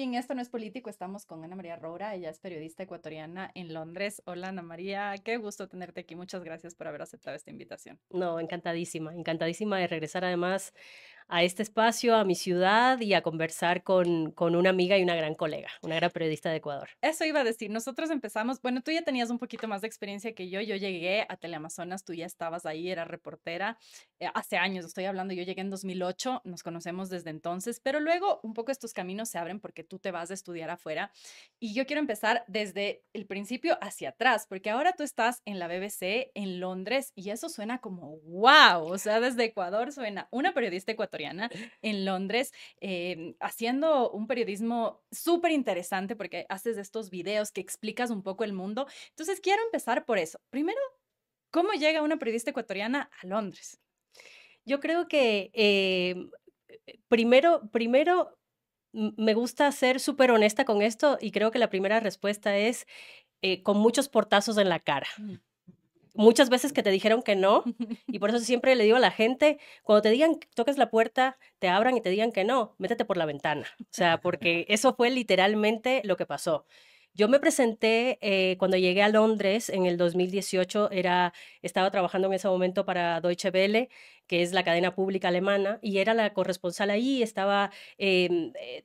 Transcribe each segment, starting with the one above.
en Esto No es Político estamos con Ana María Roura, ella es periodista ecuatoriana en Londres. Hola Ana María, qué gusto tenerte aquí, muchas gracias por haber aceptado esta invitación. No, encantadísima, encantadísima de regresar además a este espacio, a mi ciudad y a conversar con una amiga y una gran colega, una gran periodista de Ecuador. Eso iba a decir, nosotros empezamos, bueno, tú ya tenías un poquito más de experiencia que yo llegué a Teleamazonas, tú ya estabas ahí, era reportera, hace años estoy hablando, yo llegué en 2008, nos conocemos desde entonces, pero luego un poco estos caminos se abren porque tú te vas a estudiar afuera y yo quiero empezar desde el principio hacia atrás, porque ahora tú estás en la BBC en Londres y eso suena como wow, o sea, desde Ecuador suena una periodista ecuatoriana en Londres haciendo un periodismo súper interesante porque haces estos videos que explicas un poco el mundo. Entonces, quiero empezar por eso. Primero, ¿cómo llega una periodista ecuatoriana a Londres? Yo creo que primero me gusta ser súper honesta con esto y creo que la primera respuesta es con muchos portazos en la cara. Mm. Muchas veces que te dijeron que no, y por eso siempre le digo a la gente, cuando te digan, toques la puerta, te abran y te digan que no, métete por la ventana. O sea, porque eso fue literalmente lo que pasó. Yo me presenté cuando llegué a Londres en el 2018, estaba trabajando en ese momento para Deutsche Welle, que es la cadena pública alemana, y era la corresponsal ahí, estaba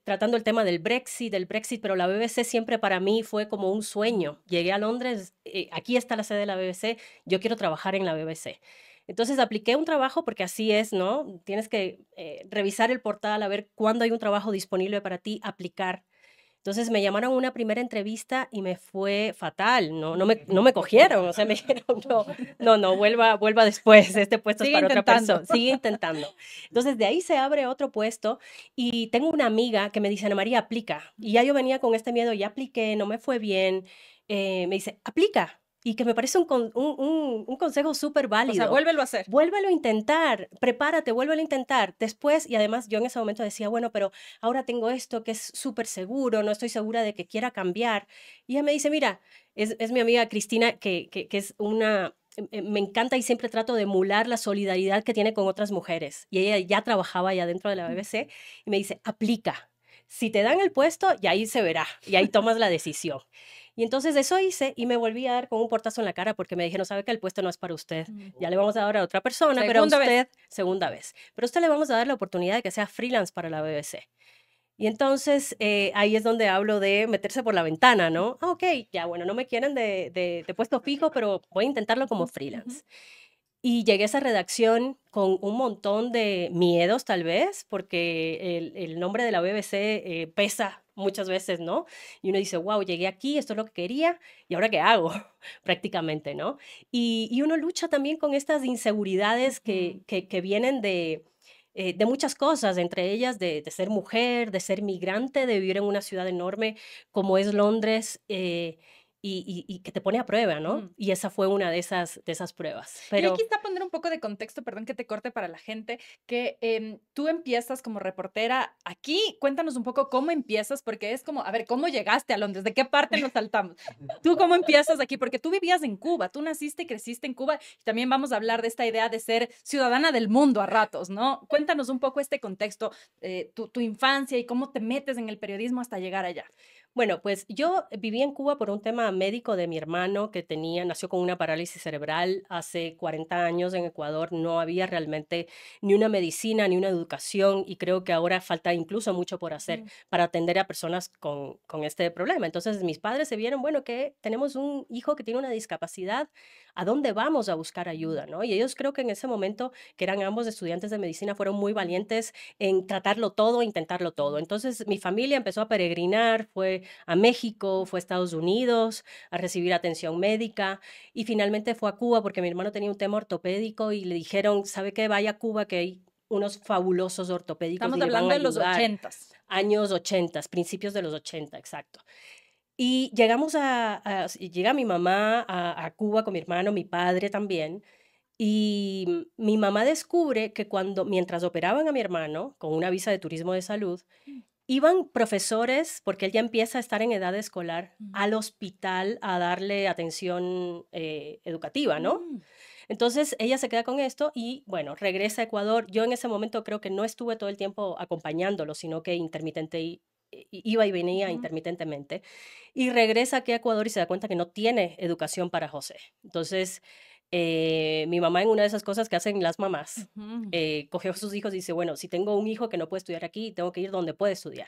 tratando el tema del Brexit, pero la BBC siempre para mí fue como un sueño. Llegué a Londres, aquí está la sede de la BBC, yo quiero trabajar en la BBC. Entonces apliqué un trabajo porque así es, ¿no? Tienes que revisar el portal, a ver cuándo hay un trabajo disponible para ti, aplicar. Entonces me llamaron a una primera entrevista y me fue fatal, no me cogieron, o sea, me dijeron, no, vuelva después, este puesto es Sigue para otra intentando. persona, sigue intentando. Entonces de ahí se abre otro puesto y tengo una amiga que me dice, Ana María, aplica. Y ya yo venía con este miedo, ya apliqué, no me fue bien, me dice, aplica. Y que me parece un consejo súper O sea, válido. vuélvelo a hacer. Vuélvelo a intentar, prepárate, vuélvelo a intentar. Después, y además yo en ese momento decía, bueno, pero ahora tengo esto que es súper seguro, no estoy segura de que quiera cambiar. Y ella me dice, mira, es mi amiga Cristina, que es me encanta y siempre trato de emular la solidaridad que tiene con otras mujeres. Y ella ya trabajaba ya dentro de la BBC y me dice, aplica. Si te dan el puesto, y ahí se verá, y ahí tomas la decisión. Y entonces eso hice y me volví a dar con un portazo en la cara porque me dijeron, sabe que el puesto no es para usted, ya le vamos a dar a otra persona, pero a Segunda vez. usted, segunda vez, pero a usted le vamos a dar la oportunidad de que sea freelance para la BBC. Y entonces ahí es donde hablo de meterse por la ventana, ¿no? Ah, ok, ya bueno, no me quieren de puesto fijo, pero voy a intentarlo como Ujú. freelance. Y llegué a esa redacción con un montón de miedos, tal vez, porque el nombre de la BBC pesa muchas veces, ¿no? Y uno dice, wow, llegué aquí, esto es lo que quería, ¿y ahora qué hago? Prácticamente, ¿no? Y uno lucha también con estas inseguridades Ujú. que vienen de muchas cosas, entre ellas de ser mujer, de ser migrante, de vivir en una ciudad enorme como es Londres. Y que te pone a prueba, ¿no? Mm. Y esa fue una de esas pruebas. Y aquí Pero está poner un poco de contexto, perdón que te corte para la gente, que tú empiezas como reportera aquí. Cuéntanos un poco cómo empiezas, porque es como, a ver, ¿cómo llegaste a Londres? ¿De qué parte nos saltamos? ¿Tú cómo empiezas aquí? Porque tú vivías en Cuba, tú naciste y creciste en Cuba. Y también vamos a hablar de esta idea de ser ciudadana del mundo a ratos, ¿no? Cuéntanos un poco este contexto, tu infancia y cómo te metes en el periodismo hasta llegar allá. bueno, pues yo viví en Cuba por un tema médico de mi hermano que nació con una parálisis cerebral hace 40 años en Ecuador. No había realmente ni una medicina ni una educación y creo que ahora falta incluso mucho por hacer Ujú. para atender a personas con este problema. Entonces mis padres se vieron, bueno, que tenemos un hijo que tiene una discapacidad, ¿a dónde vamos a buscar ayuda? ¿No? Y ellos creo que en ese momento, que eran ambos estudiantes de medicina, fueron muy valientes en tratarlo todo, intentarlo todo. Entonces mi familia empezó a peregrinar, fue a México, fue a Estados Unidos a recibir atención médica y finalmente fue a Cuba porque mi hermano tenía un tema ortopédico y le dijeron, ¿sabe qué? Vaya a Cuba que hay unos fabulosos ortopédicos y Estamos le van hablando a de los ayudar. ochentas. Años 80, principios de los 80, exacto. Y llegamos llega mi mamá a Cuba con mi hermano, mi padre también, y mi mamá descubre que mientras operaban a mi hermano con una visa de turismo de salud, iban profesores, porque él ya empieza a estar en edad escolar, Mm. al hospital a darle atención educativa, ¿no? Mm. Entonces ella se queda con esto y bueno, regresa a Ecuador. Yo en ese momento creo que no estuve todo el tiempo acompañándolo, sino que iba y venía intermitentemente, y regresa aquí a Ecuador y se da cuenta que no tiene educación para José. Entonces, mi mamá, en una de esas cosas que hacen las mamás, cogió a sus hijos y dice, bueno, si tengo un hijo que no puede estudiar aquí, tengo que ir donde puede estudiar.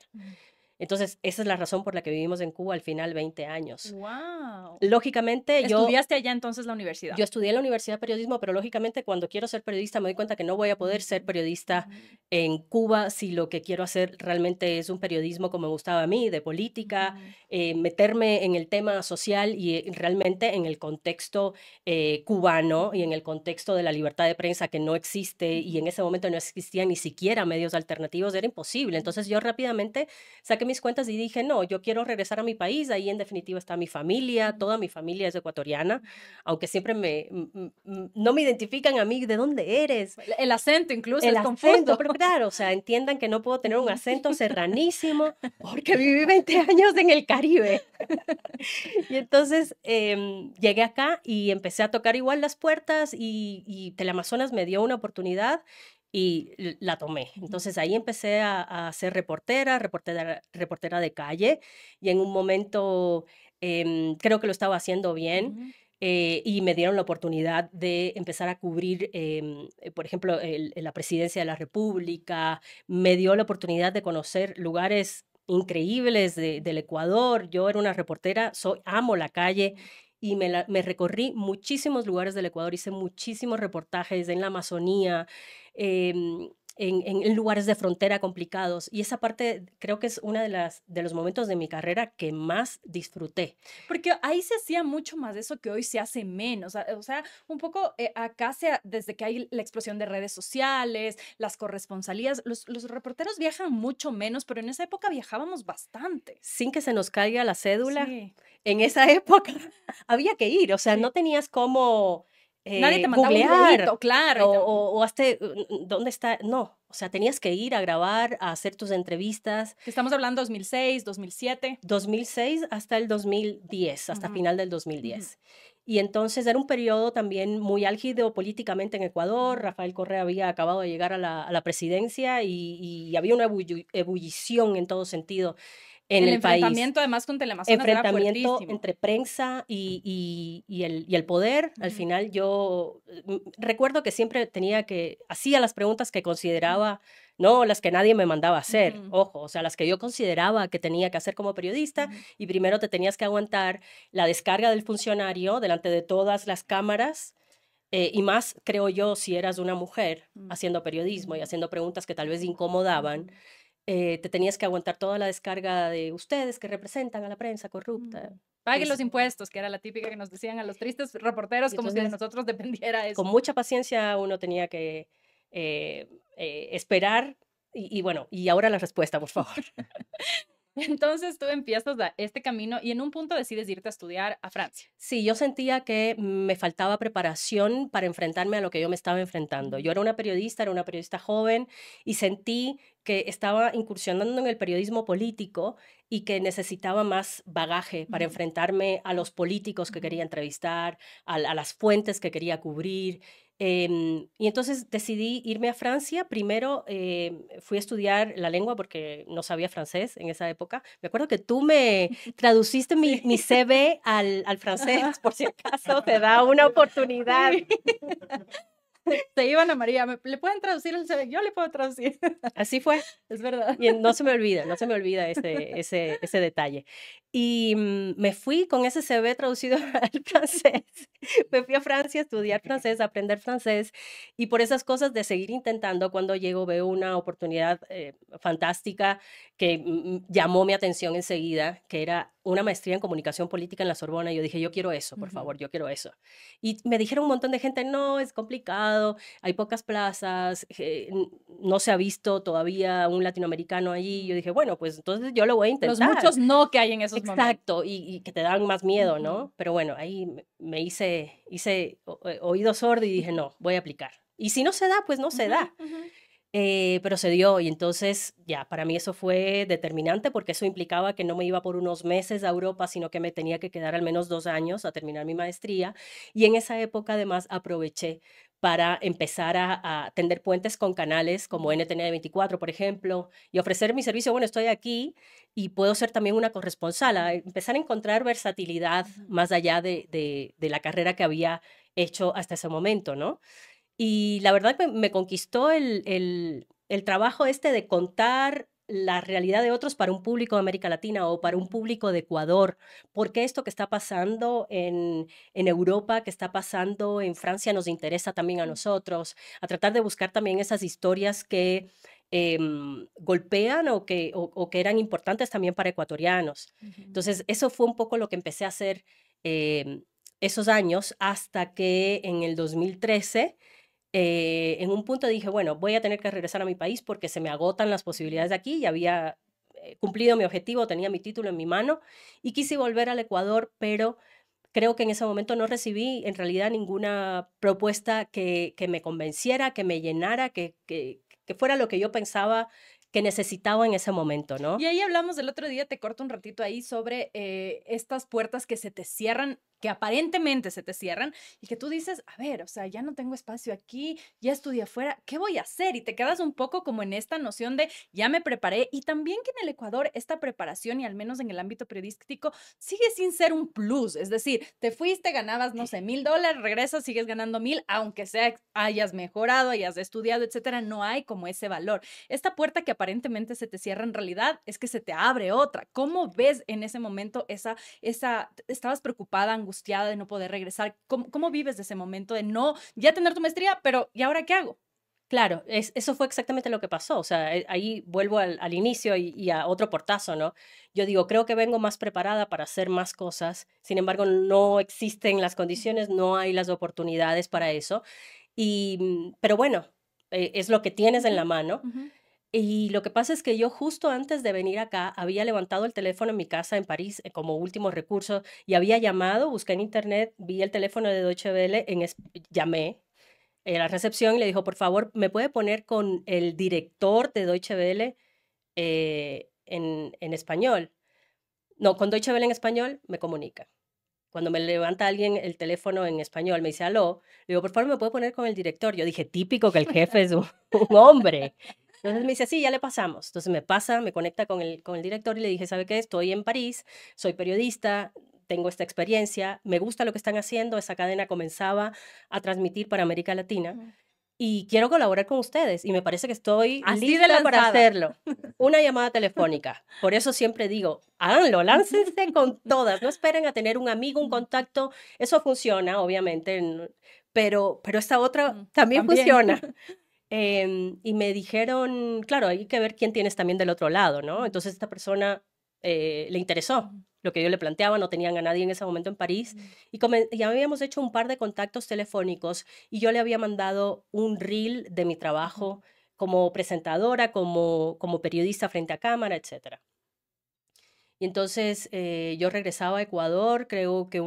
Entonces, esa es la razón por la que vivimos en Cuba al final 20 años. Wow. Lógicamente, ¿Estudiaste allá entonces la universidad? Yo estudié en la Universidad de Periodismo, pero lógicamente cuando quiero ser periodista me doy cuenta que no voy a poder ser periodista en Cuba si lo que quiero hacer realmente es un periodismo como me gustaba a mí, de política, meterme en el tema social y realmente en el contexto cubano y en el contexto de la libertad de prensa que no existe y en ese momento no existían ni siquiera medios alternativos, era imposible. Entonces yo rápidamente saqué mis cuentas y dije, no, yo quiero regresar a mi país, ahí en definitiva está mi familia, toda mi familia es ecuatoriana, aunque siempre no me identifican a mí, ¿de dónde eres? El acento incluso El es acento, confuso. pero claro, o sea, entiendan que no puedo tener un acento serranísimo porque viví 20 años en el Caribe. Y entonces llegué acá y empecé a tocar igual las puertas y Teleamazonas me dio una oportunidad y la tomé. Entonces ahí empecé a ser reportera de calle y en un momento creo que lo estaba haciendo bien. Y me dieron la oportunidad de empezar a cubrir, por ejemplo, la presidencia de la República, me dio la oportunidad de conocer lugares increíbles del Ecuador. Yo era una reportera, amo la calle y me recorrí muchísimos lugares del Ecuador, hice muchísimos reportajes en la Amazonía, en lugares de frontera complicados, y esa parte creo que es una de los momentos de mi carrera que más disfruté. Porque ahí se hacía mucho más de eso que hoy se hace menos. O sea, un poco acá desde que hay la explosión de redes sociales, las corresponsalías, los reporteros viajan mucho menos, pero en esa época viajábamos bastante. Sin que se nos caiga la cédula, Sí. en esa época había que ir, o sea, Sí. no tenías cómo Nadie te mandaba googlear, un videíto, claro. o hazte, ¿dónde está? No, o sea, tenías que ir a grabar, a hacer tus entrevistas. Que estamos hablando 2006, 2007. 2006 hasta el 2010, hasta final del 2010. Y entonces era un periodo también muy álgido políticamente en Ecuador. Rafael Correa había acabado de llegar a la presidencia y había una ebullición en todo sentido en el país. Enfrentamiento además con Teleamazonas era fuertísimo. Entre prensa y el poder. Al final yo recuerdo que siempre hacía las preguntas que consideraba, no las que nadie me mandaba a hacer, ojo, o sea, las que yo consideraba que tenía que hacer como periodista, y primero te tenías que aguantar la descarga del funcionario delante de todas las cámaras. Y más, creo yo, si eras una mujer haciendo periodismo y haciendo preguntas que tal vez incomodaban, te tenías que aguantar toda la descarga de ustedes que representan a la prensa corrupta. Paguen los impuestos, que era la típica que nos decían a los tristes reporteros, como si de nosotros dependiera eso. Con mucha paciencia uno tenía que esperar y bueno, y ahora la respuesta, por favor. Entonces tú empiezas este camino y en un punto decides irte a estudiar a Francia. Sí, yo sentía que me faltaba preparación para enfrentarme a lo que yo me estaba enfrentando. Yo era una periodista joven y sentí que estaba incursionando en el periodismo político y que necesitaba más bagaje para enfrentarme a los políticos que quería entrevistar, a las fuentes que quería cubrir. Y entonces decidí irme a Francia. Primero fui a estudiar la lengua porque no sabía francés en esa época. Me acuerdo que tú me traduciste mi CV al francés, por si acaso te da una oportunidad. Te iban a María, ¿le pueden traducir el CV? Yo le puedo traducir. Así fue. Es verdad. Y no se me olvida ese detalle. Y me fui con ese CV traducido al francés. Me fui a Francia a estudiar francés, a aprender francés. Y por esas cosas de seguir intentando, cuando llego veo una oportunidad fantástica que llamó mi atención enseguida, que era una maestría en comunicación política en la Sorbona. Y yo dije, yo quiero eso, por favor, yo quiero eso. Y me dijeron un montón de gente, no, es complicado, hay pocas plazas, no se ha visto todavía un latinoamericano allí. Yo dije, bueno, pues entonces yo lo voy a intentar. Los muchos no que hay en esos momentos. Exacto, y que te dan más miedo, ¿no? Pero bueno, ahí me hice oído sordo y dije, no, voy a aplicar. Y si no se da, pues no se da. Pero se dio, y entonces ya, para mí eso fue determinante porque eso implicaba que no me iba por unos meses a Europa, sino que me tenía que quedar al menos 2 años a terminar mi maestría. Y en esa época además aproveché para empezar a tender puentes con canales como NTN 24, por ejemplo, y ofrecer mi servicio. Bueno, estoy aquí y puedo ser también una corresponsal, a empezar a encontrar versatilidad más allá de la carrera que había hecho hasta ese momento, ¿no? Y la verdad que me conquistó el trabajo este de contar la realidad de otros para un público de América Latina o para un público de Ecuador. Porque esto que está pasando en Europa, que está pasando en Francia, nos interesa también a nosotros. A tratar de buscar también esas historias que golpean o que eran importantes también para ecuatorianos. Entonces, eso fue un poco lo que empecé a hacer esos años hasta que en el 2013 en un punto dije, bueno, voy a tener que regresar a mi país porque se me agotan las posibilidades de aquí y había cumplido mi objetivo, tenía mi título en mi mano y quise volver al Ecuador, pero creo que en ese momento no recibí en realidad ninguna propuesta que me convenciera, que me llenara, que fuera lo que yo pensaba que necesitaba en ese momento, ¿no? Y ahí hablamos del otro día, te corto un ratito ahí, sobre estas puertas que se te cierran, que aparentemente se te cierran, y que tú dices, a ver, o sea, ya no tengo espacio aquí, ya estudié afuera, ¿qué voy a hacer? Y te quedas un poco como en esta noción de, ya me preparé, y también que en el Ecuador esta preparación, y al menos en el ámbito periodístico, sigue sin ser un plus, es decir, te fuiste, ganabas, no sé, $1,000, regresas, sigues ganando 1,000, aunque sea, hayas mejorado, hayas estudiado, etcétera, no hay como ese valor. Esta puerta que aparentemente se te cierra en realidad es que se te abre otra. ¿Cómo ves en ese momento estabas preocupada, angustiada de no poder regresar? ¿Cómo vives de ese momento de no, ya tener tu maestría, pero ¿y ahora qué hago? Claro, eso fue exactamente lo que pasó. O sea, ahí vuelvo al inicio y a otro portazo, ¿no? Yo digo, creo que vengo más preparada para hacer más cosas. Sin embargo, no existen las condiciones, no hay las oportunidades para eso. Pero bueno, es lo que tienes en la mano. Ujú. Y lo que pasa es que yo justo antes de venir acá había levantado el teléfono en mi casa en París como último recurso y había llamado, busqué en internet, vi el teléfono de Deutsche Welle, llamé a la recepción y le dijo, por favor, ¿me puede poner con el director de Deutsche Welle en español? No, con Deutsche Welle en español me comunica. Cuando me levanta alguien el teléfono en español, me dice, aló, le digo, por favor, ¿me puede poner con el director? Yo dije, típico que el jefe es un hombre. Entonces me dice, sí, ya le pasamos. Entonces me pasa, me conecta con el director y le dije, ¿sabe qué? Estoy en París, soy periodista, tengo esta experiencia, me gusta lo que están haciendo, esa cadena comenzaba a transmitir para América Latina Ujú. y quiero colaborar con ustedes y me parece que estoy Así de lista para lanzada. hacerlo. Una llamada telefónica. Por eso siempre digo, háganlo, láncense con todas, no esperen a tener un amigo, un contacto, eso funciona, obviamente, pero esta otra también También. funciona. Y me dijeron, claro, hay que ver quién tienes también del otro lado, ¿no? Entonces esta persona le interesó lo que yo le planteaba, no tenían a nadie en ese momento en París, y ya habíamos hecho un par de contactos telefónicos y yo le había mandado un reel de mi trabajo como presentadora, como periodista frente a cámara, etcétera. Y entonces yo regresaba a Ecuador, creo que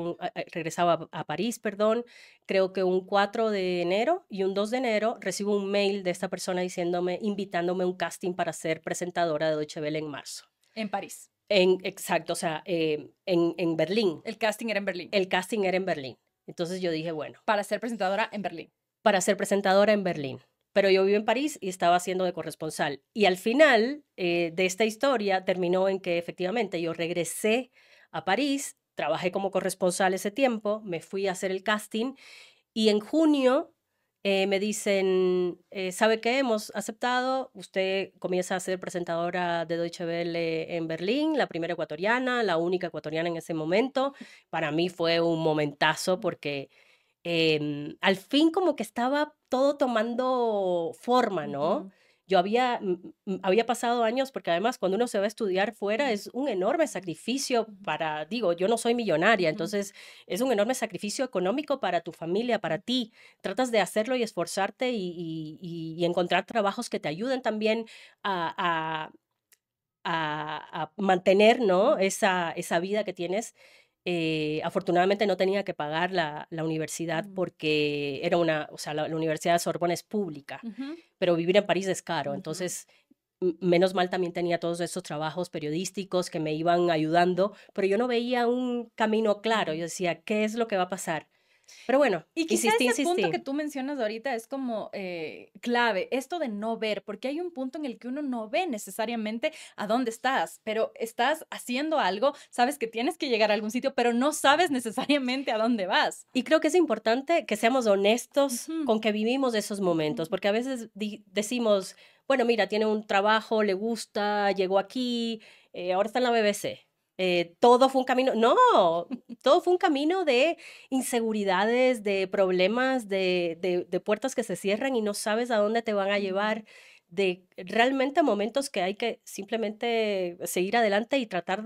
regresaba a París, perdón, creo que un 4 de enero y un 2 de enero recibo un mail de esta persona diciéndome, invitándome a un casting para ser presentadora de Deutsche Welle en marzo. En París. Exacto, o sea, en Berlín. El casting era en Berlín. El casting era en Berlín. Entonces yo dije, bueno, Para ser presentadora en Berlín. para ser presentadora en Berlín. Pero yo vivo en París y estaba haciendo de corresponsal. Y al final de esta historia terminó en que efectivamente yo regresé a París, trabajé como corresponsal ese tiempo, me fui a hacer el casting y en junio me dicen, ¿sabe qué? Hemos aceptado, usted comienza a ser presentadora de Deutsche Welle en Berlín, la primera ecuatoriana, la única ecuatoriana en ese momento. Para mí fue un momentazo porque al fin como que estaba todo tomando forma, ¿no? Ujú. Yo había pasado años, porque además cuando uno se va a estudiar fuera Ujú. es un enorme sacrificio Ujú. para, digo, yo no soy millonaria, Ujú. entonces es un enorme sacrificio económico para tu familia, para ti. Tratas de hacerlo y esforzarte y encontrar trabajos que te ayuden también a, a mantener, ¿no? Esa vida que tienes. Afortunadamente no tenía que pagar la universidad Ujú. porque era o sea, la Universidad de Sorbona es pública, Ujú. pero vivir en París es caro. Ujú. Entonces, menos mal también tenía todos esos trabajos periodísticos que me iban ayudando, pero yo no veía un camino claro. Ujú. Yo decía, ¿qué es lo que va a pasar? Pero bueno, Y quizá ese punto que insistí. tú mencionas ahorita es como clave, esto de no ver, porque hay un punto en el que uno no ve necesariamente a dónde estás, pero estás haciendo algo, sabes que tienes que llegar a algún sitio, pero no sabes necesariamente a dónde vas. Y creo que es importante que seamos honestos Ujú, con que vivimos esos momentos, ujú, porque a veces decimos, bueno, mira, tiene un trabajo, le gusta, llegó aquí, ahora está en la BBC. Todo fue un camino, no, todo fue un camino de inseguridades, de problemas, de puertas que se cierran y no sabes a dónde te van a ujú, llevar, de realmente momentos que hay que simplemente seguir adelante y tratar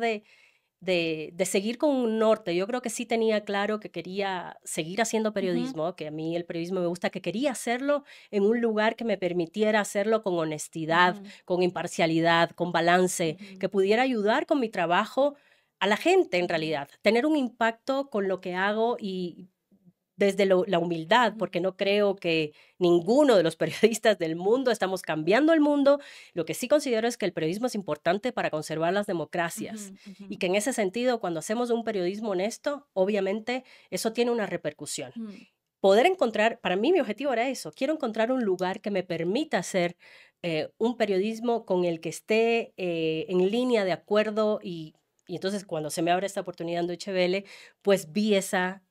de seguir con un norte. Yo creo que sí tenía claro que quería seguir haciendo ujú, periodismo, que a mí el periodismo me gusta, que quería hacerlo en un lugar que me permitiera hacerlo con honestidad, ujú, con imparcialidad, con balance, ujú, que pudiera ayudar con mi trabajo a la gente en ujú, realidad, tener un impacto con lo que hago y desde la humildad, ujú, porque no creo que ninguno de los periodistas del mundo estamos cambiando el mundo. Lo que sí considero es que el periodismo es importante para conservar las democracias ujú, ujú, y que en ese sentido, cuando hacemos un periodismo honesto, obviamente eso tiene una repercusión. ujú, Poder encontrar, para mí mi objetivo era eso, quiero encontrar un lugar que me permita hacer un periodismo con el que esté en línea, de acuerdo y entonces cuando se me abre esta oportunidad en Deutsche Welle, pues vi esa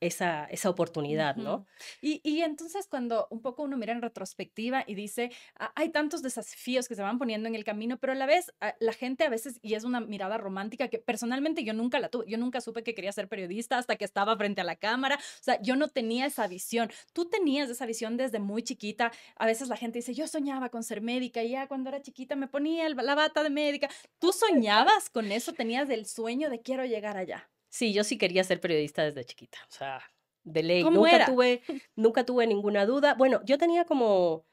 oportunidad, ujú. ¿no? Y entonces cuando un poco uno mira en retrospectiva y dice, hay tantos desafíos que se van poniendo en el camino, pero a la vez la gente a veces, y es una mirada romántica que personalmente yo nunca la tuve, yo nunca supe que quería ser periodista hasta que estaba frente a la cámara, o sea, yo no tenía esa visión, tú tenías esa visión desde muy chiquita, a veces la gente dice, yo soñaba con ser médica y ya cuando era chiquita me ponía la bata de médica, ¿tú soñabas con eso? ¿Tenías el sueño de quiero llegar allá? Sí, yo sí quería ser periodista desde chiquita, o sea, de ley. ¿Cómo era? Nunca tuve ninguna duda. Bueno, yo tenía como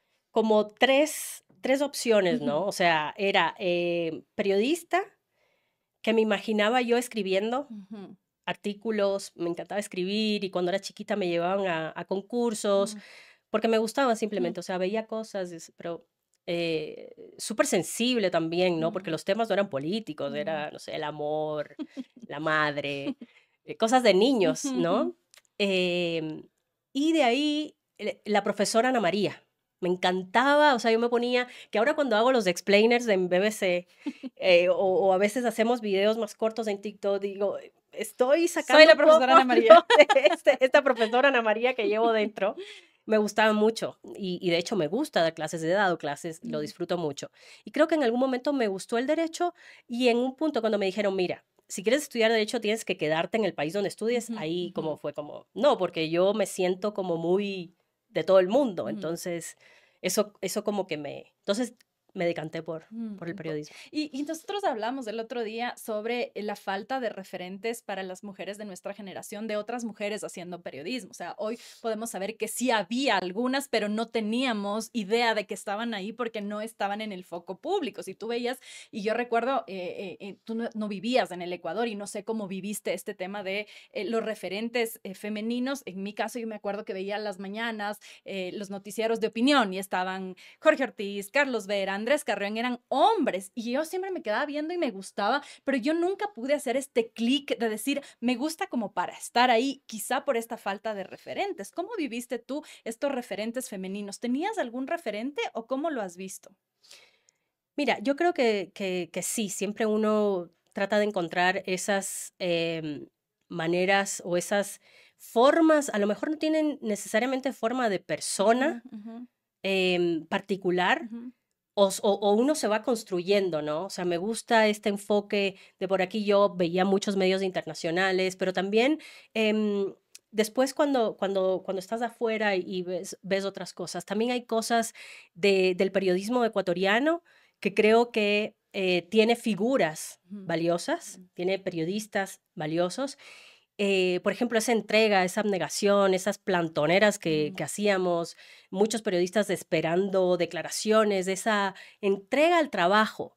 tres opciones, Ujú, ¿no? O sea, era periodista, que me imaginaba yo escribiendo ujú, artículos, me encantaba escribir y cuando era chiquita me llevaban a concursos ujú, porque me gustaba ujú, simplemente, o sea, veía cosas, pero súper sensible también, ¿no? Porque ujú, los temas no eran políticos, ujú. era, no sé, el amor, la madre, cosas de Ujú, niños, ujú. ¿no? Em, y de ahí la profesora Ana María. Me encantaba, o sea, yo me ponía, que ahora cuando hago los explainers en BBC, o a veces hacemos videos más cortos en TikTok, digo, estoy Soy sacando la un profesora poco Ana María. ¿no? de esta profesora Ana María que llevo dentro. Me gustaba mucho y de hecho me gusta dar clases, he dado clases, lo Mm, disfruto mucho. Y creo que en algún momento me gustó el derecho y en un punto cuando me dijeron, mira, si quieres estudiar derecho tienes que quedarte en el país donde estudies, ujú, ahí ujú, como fue como, no, porque yo me siento como muy de todo el mundo, ujú. entonces eso como que entonces me decanté por el Mm, periodismo. y nosotros hablamos el otro día sobre la falta de referentes para las mujeres de nuestra generación, de otras mujeres haciendo periodismo. O sea, hoy podemos saber que sí había algunas, pero no teníamos idea de que estaban ahí porque no estaban en el foco público. Si tú veías, y yo recuerdo, tú no vivías en el Ecuador y no sé cómo viviste este tema de los referentes femeninos. En mi caso, yo me acuerdo que veía las mañanas los noticieros de opinión y estaban Jorge Ortiz, Carlos Vera, Andrés Carrión, eran hombres y yo siempre me quedaba viendo y me gustaba, pero yo nunca pude hacer este clic de decir, me gusta como para estar ahí, quizá por esta falta de referentes. ¿Cómo viviste tú estos referentes femeninos? ¿Tenías algún referente o cómo lo has visto? Mira, yo creo que sí, siempre uno trata de encontrar esas maneras o esas formas, a lo mejor no tienen necesariamente forma de Ujú, persona ujú, particular, ujú, o uno se va construyendo, ¿no? O sea, me gusta este enfoque de por aquí yo veía muchos medios internacionales, pero también después cuando estás afuera y ves otras cosas, también hay cosas del periodismo ecuatoriano que creo que tiene figuras ujú, valiosas, tiene periodistas valiosos por ejemplo, esa entrega, esa abnegación, esas plantoneras que ujú, hacíamos, muchos periodistas esperando declaraciones, esa entrega al trabajo.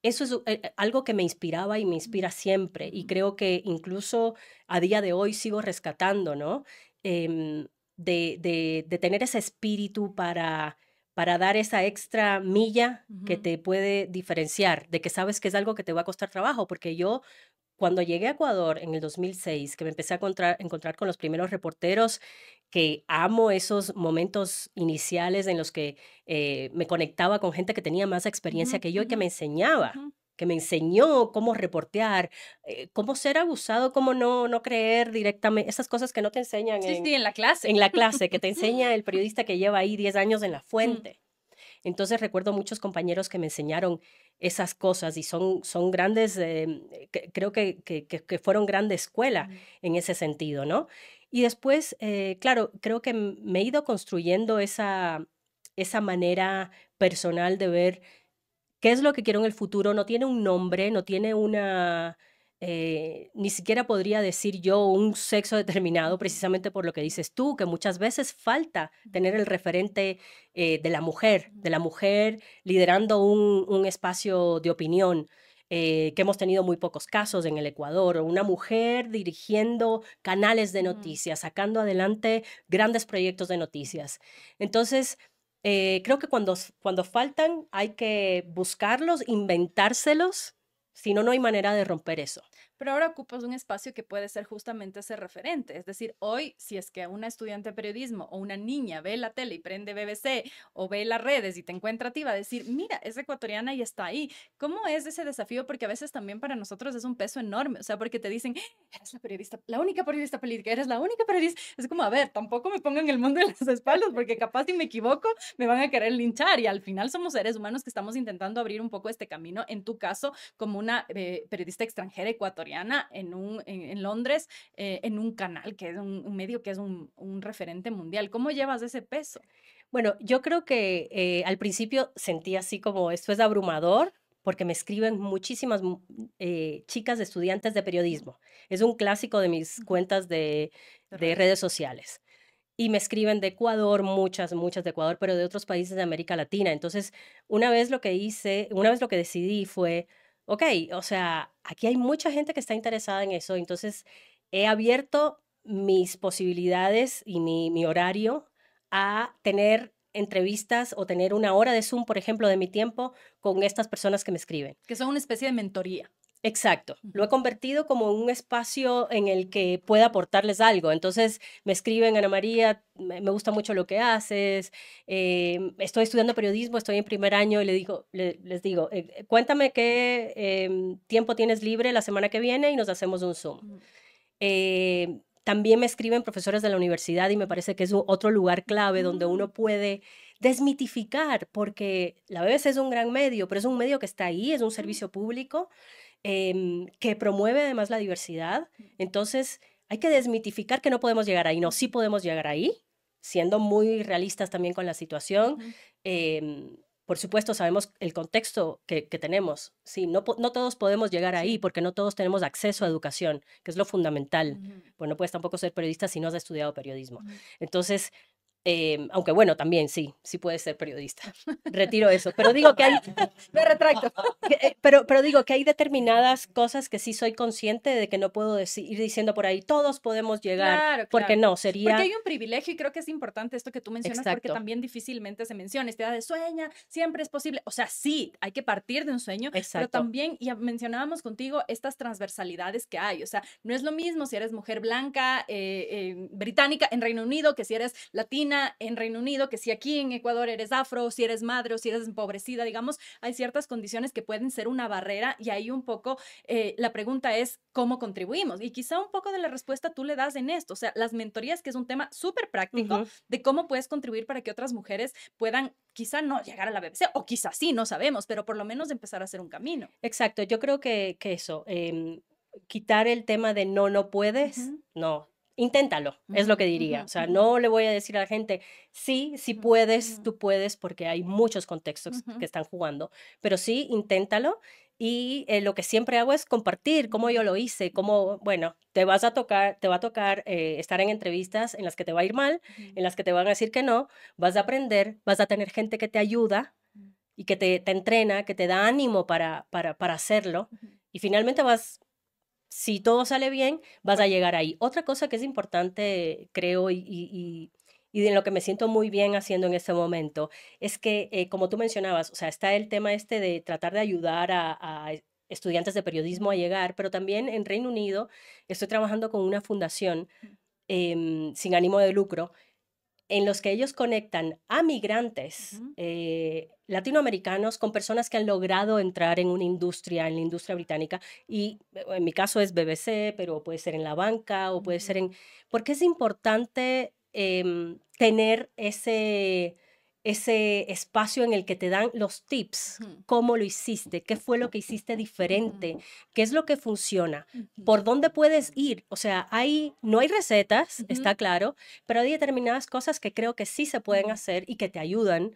Eso es algo que me inspiraba y me inspira ujú, siempre. Y ujú, creo que incluso a día de hoy sigo rescatando, ¿no? Em, de tener ese espíritu para dar esa extra milla que ujú, te puede diferenciar, de que sabes que es algo que te va a costar trabajo, porque yo cuando llegué a Ecuador en el 2006, que me empecé a encontrar con los primeros reporteros, que amo esos momentos iniciales en los que me conectaba con gente que tenía más experiencia Ujú, que yo y ujú, que ujú. me enseñó cómo reportear, cómo ser abusado, cómo no creer directamente, esas cosas que no te enseñan Sí, sí, en la clase. en la clase, que te enseña el periodista que lleva ahí 10 años en la Mm, fuente. Entonces recuerdo muchos compañeros que me enseñaron esas cosas y son grandes, creo que fueron grande escuela mm, en ese sentido, ¿no? Y después, claro, creo que me he ido construyendo esa manera personal de ver qué es lo que quiero en el futuro. No tiene un nombre, no tiene ni siquiera podría decir yo un sexo determinado, ujú, precisamente por lo que dices tú, que muchas veces falta tener ujú, el referente de ujú, la mujer liderando un espacio de opinión. Que hemos tenido muy pocos casos en el Ecuador, o una mujer dirigiendo canales de ujú, noticias, sacando adelante grandes proyectos de noticias. Entonces, creo que cuando faltan hay que buscarlos, inventárselos, si no, no hay manera de romper eso. pero ahora ocupas un espacio que puede ser justamente ese referente. Es decir, hoy, si es que una estudiante de periodismo o una niña ve la tele y prende BBC o ve las redes y te encuentra a ti, va a decir, mira, es ecuatoriana y está ahí. ¿Cómo es ese desafío? Porque a veces también para nosotros es un peso enorme. O sea, porque te dicen, eres la periodista, la única periodista política, eres la única periodista. Es como, a ver, tampoco me pongan el mundo en las espaldas porque capaz si me equivoco me van a querer linchar y al final somos seres humanos que estamos intentando abrir un poco este camino. En tu caso, como una periodista extranjera ecuatoriana en Londres, en un canal que es un medio que es un referente mundial. ¿Cómo llevas ese peso? Bueno, yo creo que al principio sentí así como esto es abrumador, porque me escriben muchísimas chicas estudiantes de Ujú, periodismo. Es un clásico de mis ujú, cuentas de de redes. redes sociales. Y me escriben de Ecuador, muchas de Ecuador, pero de otros países de América Latina. Entonces, una vez lo que decidí fue, ok, o sea, aquí hay mucha gente que está interesada en eso, entonces he abierto mis posibilidades y mi horario a tener entrevistas o tener una hora de Zoom, por ejemplo, de mi tiempo con estas personas que me escriben. Que son una especie de mentoría. Exacto, lo he Ujú, convertido como un espacio en el que pueda aportarles algo. Entonces me escriben, Ana María, me gusta mucho lo que haces, estoy estudiando periodismo, estoy en primer año y les digo, cuéntame qué tiempo tienes libre la semana que viene y nos hacemos un Zoom. ujú, También me escriben profesores de la universidad y me parece que es otro lugar clave donde ujú, uno puede desmitificar, porque la BBC es un gran medio, pero es un medio que está ahí, es un ujú, servicio público que promueve además la diversidad. Entonces, hay que desmitificar que no podemos llegar ahí. No, sí ujú, podemos llegar ahí, siendo muy realistas también con la situación. ujú, Por supuesto, sabemos el contexto que tenemos. Sí, no todos podemos llegar ahí sí. porque no todos tenemos acceso a educación, que es lo fundamental. Ujú, Pues no puedes tampoco ser periodista si no has estudiado periodismo. ujú. Entonces, aunque bueno, también sí puedes ser periodista. Retiro eso, pero digo que hay, Me retracto. pero digo que hay determinadas cosas que sí soy consciente de que no puedo ir diciendo por ahí, todos podemos llegar, Claro, porque claro. no, Porque sería hay un privilegio y creo que es importante esto que tú mencionas porque exacto, también difícilmente se menciona. Esta idea de sueña, siempre es posible. O sea, sí, hay que partir de un sueño, pero exacto, también, ya mencionábamos contigo, estas transversalidades que hay. O sea, no es lo mismo si eres mujer blanca, británica en Reino Unido, que si eres latina en Reino Unido, que si aquí en Ecuador eres afro, si eres madre o si eres empobrecida, digamos, hay ciertas condiciones que pueden ser una barrera y ahí un poco la pregunta es cómo contribuimos. Y quizá un poco de la respuesta tú le das en esto, o sea, las mentorías, que es un tema súper práctico ujú, de cómo puedes contribuir para que otras mujeres puedan quizá no llegar a la BBC, o quizá sí, no sabemos, pero por lo menos empezar a hacer un camino. exacto. Yo creo que eso, quitar el tema de no puedes, Ujú, no. Inténtalo, es lo ujú, que ujú, diría. O sea, ujú, no le voy a decir a la gente, sí ujú, puedes, ujú, tú puedes, porque hay muchos contextos que ujú, están jugando, pero sí, inténtalo. Y lo que siempre hago es compartir cómo yo lo hice, cómo, bueno, te va a tocar estar en entrevistas en las que te va a ir mal, ujú, en las que te van a decir que no, vas a aprender, vas a tener gente que te ayuda ujú, y que te entrena, que te da ánimo para hacerlo. ujú. Y finalmente si todo sale bien, vas a Pues, llegar ahí. Otra cosa que es importante, creo, y de lo que me siento muy bien haciendo en este momento, es que, como tú mencionabas, o sea, está el tema este de tratar de ayudar estudiantes de periodismo a llegar, pero también en Reino Unido estoy trabajando con una fundación sin ánimo de lucro, en los que ellos conectan a migrantes latinoamericanos con personas que han logrado entrar en una industria, en la industria británica, y en mi caso es BBC, pero puede ser en la banca o puede ser en... Porque es importante tener ese espacio en el que te dan los tips, cómo lo hiciste, qué fue lo que hiciste diferente, qué es lo que funciona, por dónde puedes ir. O sea, no hay recetas, está claro, pero hay determinadas cosas que creo que sí se pueden hacer y que te ayudan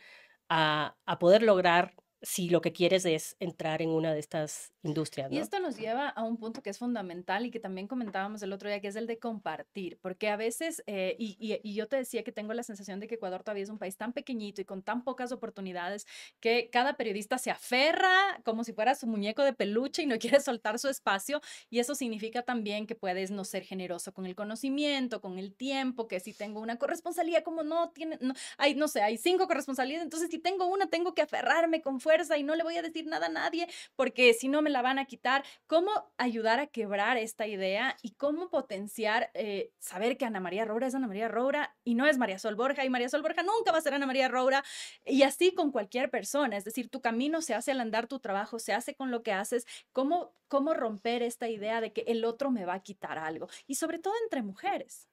a poder lograr si lo que quieres es entrar en una de estas industrias, Y ¿no? esto nos lleva a un punto que es fundamental y que también comentábamos el otro día, que es el de compartir, porque a veces, y yo te decía que tengo la sensación de que Ecuador todavía es un país tan pequeñito y con tan pocas oportunidades que cada periodista se aferra como si fuera su muñeco de peluche y no quiere soltar su espacio, y eso significa también que puedes no ser generoso con el conocimiento, con el tiempo, que si tengo una corresponsalía, como no tiene, no, hay, no sé, hay 5 corresponsalías, entonces si tengo una, tengo que aferrarme con fuerza y no le voy a decir nada a nadie, porque si no me la van a quitar. ¿Cómo ayudar a quebrar esta idea y cómo potenciar, saber que Ana María Roura es Ana María Roura y no es María Sol Borja, y María Sol Borja nunca va a ser Ana María Roura, y así con cualquier persona? Es decir, tu camino se hace al andar, tu trabajo se hace con lo que haces. ¿Cómo romper esta idea de que el otro me va a quitar algo? Y sobre todo entre mujeres.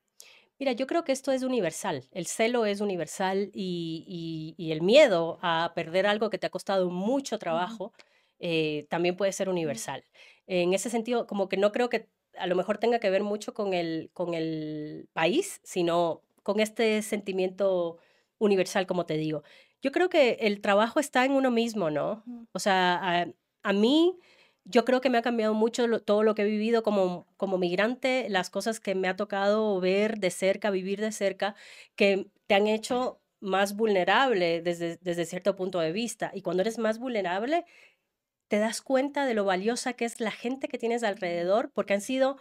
Mira, yo creo que esto es universal. El celo es universal y el miedo a perder algo que te ha costado mucho trabajo también puede ser universal. En ese sentido, como que no creo que a lo mejor tenga que ver mucho con el país, sino con este sentimiento universal, como te digo. Yo creo que el trabajo está en uno mismo, ¿no? O sea, a mí yo creo que me ha cambiado mucho todo lo que he vivido como migrante, las cosas que me ha tocado ver de cerca, vivir de cerca, que te han hecho más vulnerable desde cierto punto de vista. Y cuando eres más vulnerable, te das cuenta de lo valiosa que es la gente que tienes alrededor, porque ha sido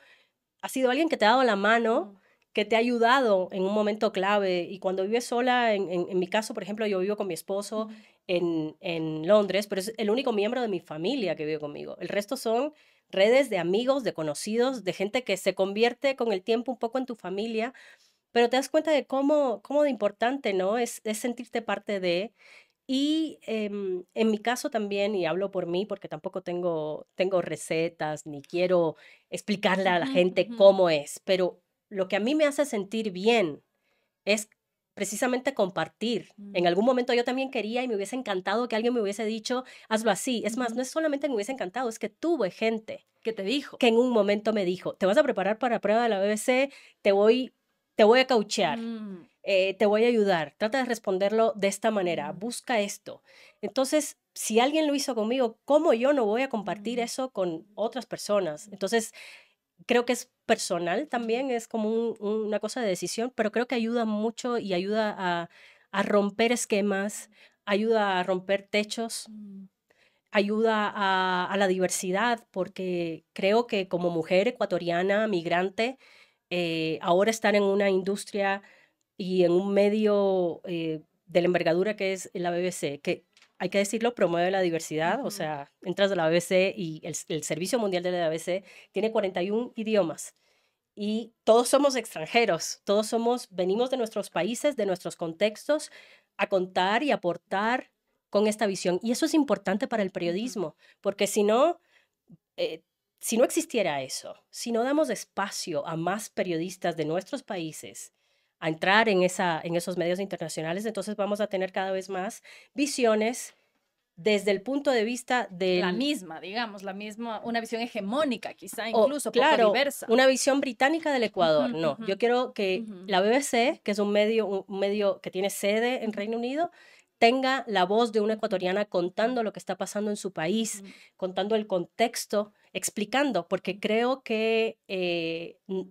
alguien que te ha dado la mano, que te ha ayudado en un momento clave. Y cuando vives sola, en mi caso, por ejemplo, yo vivo con mi esposo en Londres, pero es el único miembro de mi familia que vive conmigo. El resto son redes de amigos, de conocidos, de gente que se convierte con el tiempo un poco en tu familia, pero te das cuenta de cómo de importante, ¿no? Es sentirte parte de... Y en mi caso también, y hablo por mí porque tampoco tengo recetas ni quiero explicarle a la gente cómo es, pero lo que a mí me hace sentir bien es precisamente compartir. En algún momento yo también quería y me hubiese encantado que alguien me hubiese dicho, hazlo así. Es más, no es solamente me hubiese encantado, es que tuve gente ¿Qué te dijo? que en un momento me dijo, te vas a preparar para la prueba de la BBC, te voy a cauchear, te voy a ayudar, trata de responderlo de esta manera, busca esto. Entonces, si alguien lo hizo conmigo, ¿cómo yo no voy a compartir eso con otras personas? Entonces, creo que es personal también, es como una cosa de decisión, pero creo que ayuda mucho y ayuda a romper esquemas, ayuda a romper techos, ayuda a la diversidad, porque creo que como mujer ecuatoriana, migrante, ahora estar en una industria y en un medio de la envergadura que es la BBC, que hay que decirlo, promueve la diversidad, o sea, entras a la BBC y el Servicio Mundial de la BBC tiene 41 idiomas y todos somos extranjeros, venimos de nuestros países, de nuestros contextos, a contar y aportar con esta visión. Y eso es importante para el periodismo, porque si no existiera eso, si no damos espacio a más periodistas de nuestros países a entrar en esos medios internacionales, entonces vamos a tener cada vez más visiones desde el punto de vista La del... misma, digamos, la misma, una visión hegemónica, quizá O, incluso poco claro, diversa. una visión británica del Ecuador. No, yo quiero que la BBC, que es un medio que tiene sede en Reino Unido, tenga la voz de una ecuatoriana contando lo que está pasando en su país, contando el contexto, explicando, porque creo que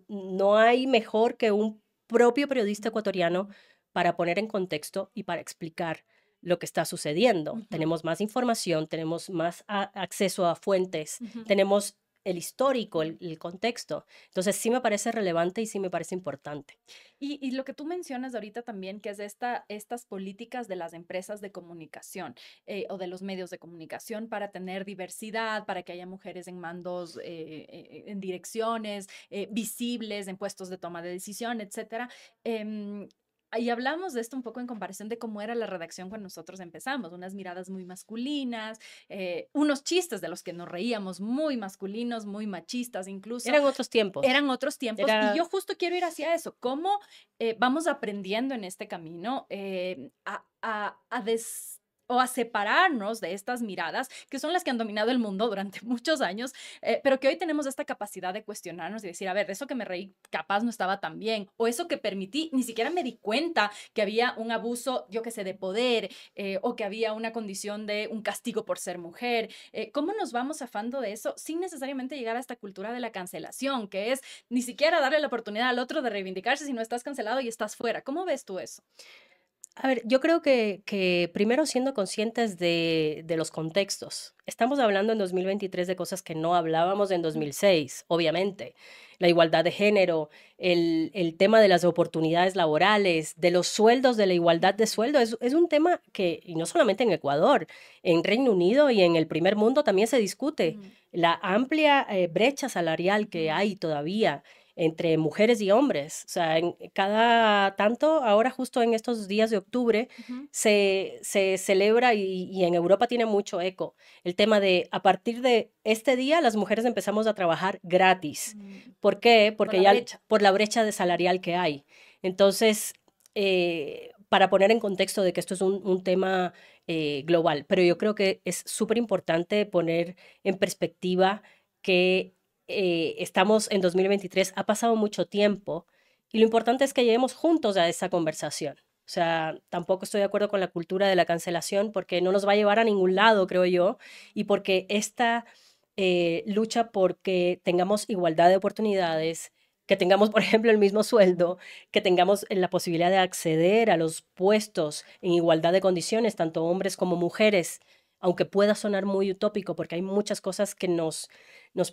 no hay mejor que un propio periodista ecuatoriano para poner en contexto y para explicar lo que está sucediendo. Tenemos más información, tenemos más acceso a fuentes, tenemos el histórico, el contexto. Entonces sí me parece relevante y sí me parece importante. Y lo que tú mencionas ahorita también, que es estas políticas de las empresas de comunicación o de los medios de comunicación para tener diversidad, para que haya mujeres en mandos, en direcciones, visibles, en puestos de toma de decisión, etcétera. Y hablamos de esto un poco en comparación de cómo era la redacción cuando nosotros empezamos, unas miradas muy masculinas, unos chistes de los que nos reíamos muy masculinos, muy machistas incluso. Eran otros tiempos. Eran otros tiempos y Era, yo justo quiero ir hacia eso. ¿Cómo vamos aprendiendo en este camino o a separarnos de estas miradas que son las que han dominado el mundo durante muchos años, pero que hoy tenemos esta capacidad de cuestionarnos y decir, a ver, eso que me reí capaz no estaba tan bien, o eso que permití, ni siquiera me di cuenta que había un abuso, yo qué sé, de poder, o que había una condición de un castigo por ser mujer. ¿Cómo nos vamos zafando de eso sin necesariamente llegar a esta cultura de la cancelación, que es ni siquiera darle la oportunidad al otro de reivindicarse si no estás cancelado y estás fuera? ¿Cómo ves tú eso? a ver, yo creo que primero siendo conscientes de los contextos. Estamos hablando en 2023 de cosas que no hablábamos en 2006, obviamente. La igualdad de género, el tema de las oportunidades laborales, de los sueldos, de la igualdad de sueldo, es un tema que, y no solamente en Ecuador, en Reino Unido y en el primer mundo también se discute. La amplia brecha salarial que hay todavía entre mujeres y hombres. O sea, en cada tanto, ahora justo en estos días de octubre, Ujú. se celebra y en Europa tiene mucho eco el tema de a partir de este día las mujeres empezamos a trabajar gratis. Mm, ¿Por qué? por Porque la ya brecha. por la brecha de salarial que hay. Entonces, para poner en contexto de que esto es un tema global, pero yo creo que es súper importante poner en perspectiva que estamos en 2023, ha pasado mucho tiempo y lo importante es que lleguemos juntos a esa conversación. O sea, tampoco estoy de acuerdo con la cultura de la cancelación porque no nos va a llevar a ningún lado, creo yo, y porque esta lucha porque tengamos igualdad de oportunidades, que tengamos, por ejemplo, el mismo sueldo, que tengamos la posibilidad de acceder a los puestos en igualdad de condiciones, tanto hombres como mujeres, aunque pueda sonar muy utópico, porque hay muchas cosas que nos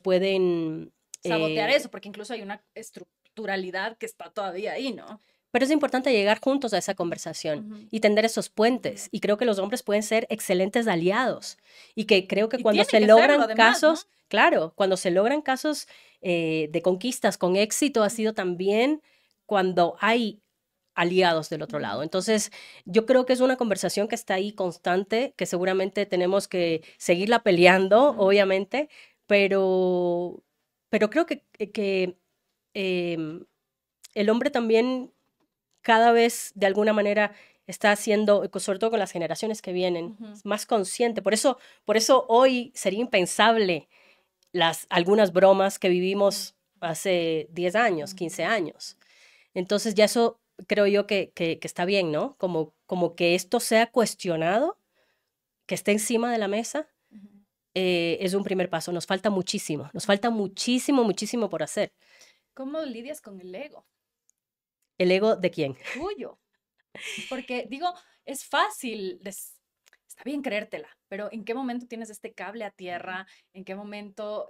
pueden... Sabotear eso, porque incluso hay una estructuralidad que está todavía ahí, ¿no? pero es importante llegar juntos a esa conversación Ujú. y tender esos puentes. Y creo que los hombres pueden ser excelentes aliados. Y que creo que Y cuando tienen se que serlo logran además, ¿no? casos, claro, cuando se logran casos de conquistas con éxito, ha sido también cuando hay aliados del otro lado. Ujú. Entonces, yo creo que es una conversación que está ahí constante, que seguramente tenemos que seguirla peleando, Ujú. obviamente, pero, pero creo que em, el hombre también cada vez de alguna manera está haciendo, sobre todo con las generaciones que vienen, Ujú. más consciente. Por eso hoy sería impensable algunas bromas que vivimos hace 10 años, 15 Ujú. años. Entonces ya eso creo yo que está bien, ¿no? Como que esto sea cuestionado, que esté encima de la mesa, Ujú. es un primer paso. Nos falta muchísimo, muchísimo por hacer. ¿Cómo lidias con el ego ¿El ego de quién? tuyo? Porque digo, es fácil, está bien creértela, pero ¿en qué momento tienes este cable a tierra? ¿En qué momento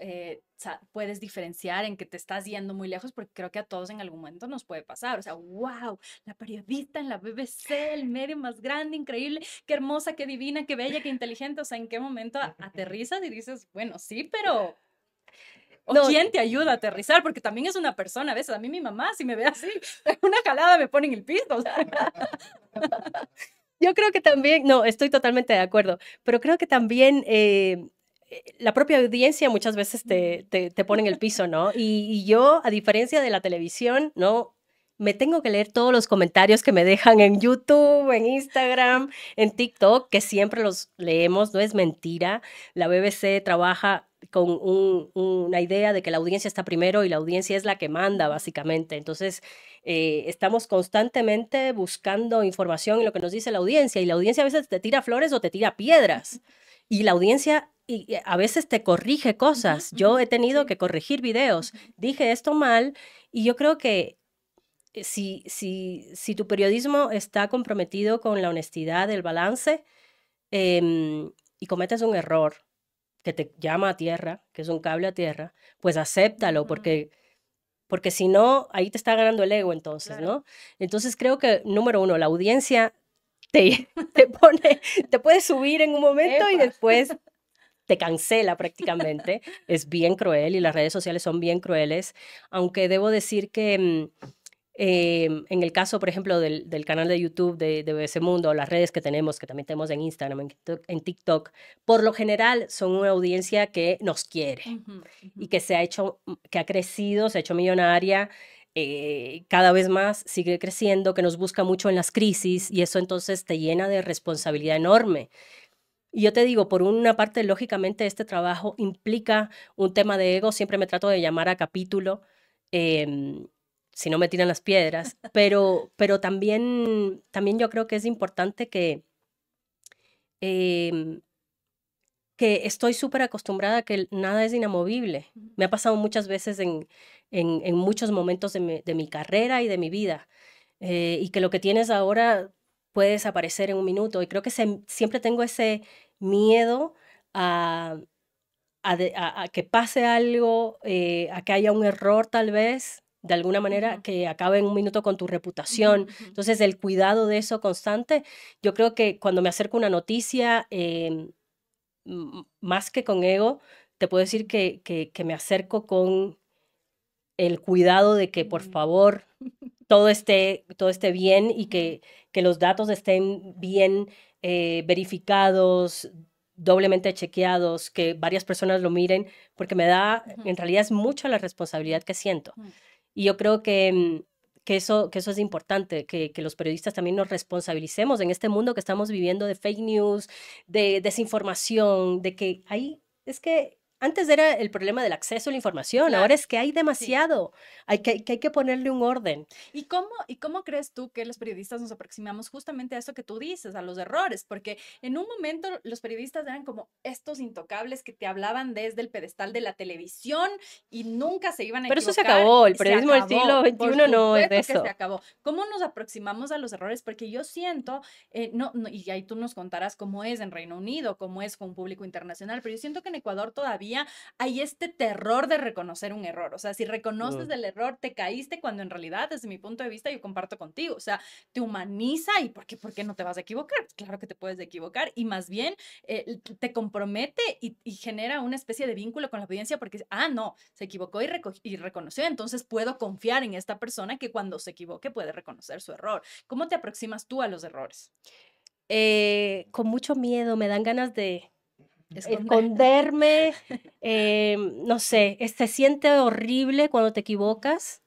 puedes diferenciar en que te estás yendo muy lejos? Porque creo que a todos en algún momento nos puede pasar. O sea, wow, la periodista en la BBC, el medio más grande, increíble, qué hermosa, qué divina, qué bella, qué inteligente. O sea, ¿en qué momento aterrizas y dices, bueno, sí, pero... ¿O No, quién te ayuda a aterrizar? Porque también es una persona, a veces a mí mi mamá, si me ve así, una jalada me pone en el piso. O sea. yo creo que también, no, estoy totalmente de acuerdo, pero creo que también la propia audiencia muchas veces te pone en el piso, ¿no? Y yo, a diferencia de la televisión, ¿no? Me tengo que leer todos los comentarios que me dejan en YouTube, en Instagram, en TikTok, que siempre los leemos, no es mentira. La BBC trabaja con una idea de que la audiencia está primero y la audiencia es la que manda, básicamente. Entonces, estamos constantemente buscando información en lo que nos dice la audiencia y la audiencia a veces te tira flores o te tira piedras y la audiencia y a veces te corrige Ujú, cosas. ujú, Yo he tenido sí. que corregir videos, Ujú. dije esto mal y yo creo que si tu periodismo está comprometido con la honestidad, el balance y cometes un error, que te llama a tierra, que es un cable a tierra, pues acéptalo, Ujú, porque si no, ahí te está ganando el ego entonces, claro. ¿no? Entonces creo que, número uno, la audiencia te pone, te puede subir en un momento y Epa. después te cancela prácticamente. Es bien cruel y las redes sociales son bien crueles, aunque debo decir que en el caso, por ejemplo, del canal de YouTube de BBC Mundo, las redes que tenemos, que también tenemos en Instagram, en TikTok, por lo general son una audiencia que nos quiere Ujú, ujú. y que se ha hecho, que ha crecido, se ha hecho millonaria, cada vez más sigue creciendo, que nos busca mucho en las crisis y eso entonces te llena de responsabilidad enorme. Y yo te digo, por una parte, lógicamente, este trabajo implica un tema de ego, siempre me trato de llamar a capítulo, em, si no me tiran las piedras, pero también yo creo que es importante em, que estoy súper acostumbrada a que nada es inamovible. Ujú. Me ha pasado muchas veces en muchos momentos de mi carrera y de mi vida, y que lo que tienes ahora puede desaparecer en un minuto. Y creo que siempre tengo ese miedo a, a que pase algo, a que haya un error tal vez, de alguna manera, Ujú, que acabe en un minuto con tu ujú, reputación. ujú. Entonces, el cuidado de eso constante, yo creo que cuando me acerco a una noticia, más que con ego, te puedo decir que me acerco con el cuidado de que, por Mm. favor, todo esté bien y Ujú, que los datos estén bien verificados, doblemente chequeados, que varias personas lo miren, porque me da, ujú, en realidad es mucha la responsabilidad que siento. ujú. Y yo creo que eso es importante, que los periodistas también nos responsabilicemos en este mundo que estamos viviendo de fake news, de desinformación, de que hay, es que antes era el problema del acceso a la información, ahora Claro, es que hay sí. demasiado, que hay que ponerle un orden. Y cómo crees tú que los periodistas nos aproximamos justamente a eso que tú dices, a los errores? Porque en un momento los periodistas eran como estos intocables que te hablaban desde el pedestal de la televisión y nunca se iban a Pero eso se equivocar. acabó, el Se periodismo del siglo acabó, por XXI no es de supuesto que se eso. acabó. ¿Cómo nos aproximamos a los errores? Porque yo siento, y ahí tú nos contarás cómo es en Reino Unido, cómo es con un público internacional, pero yo siento que en Ecuador todavía hay este terror de reconocer un error. O sea, si reconoces Mm, el error, te caíste cuando en realidad, desde mi punto de vista, yo comparto contigo. O sea, te humaniza y por qué no te vas a equivocar? Claro que te puedes equivocar y más bien te compromete y genera una especie de vínculo con la audiencia porque, no, se equivocó y reconoció, entonces puedo confiar en esta persona que cuando se equivoque puede reconocer su error. ¿Cómo te aproximas tú a los errores? con mucho miedo, me dan ganas de Esconder. esconderme, no sé, se siente horrible cuando te equivocas,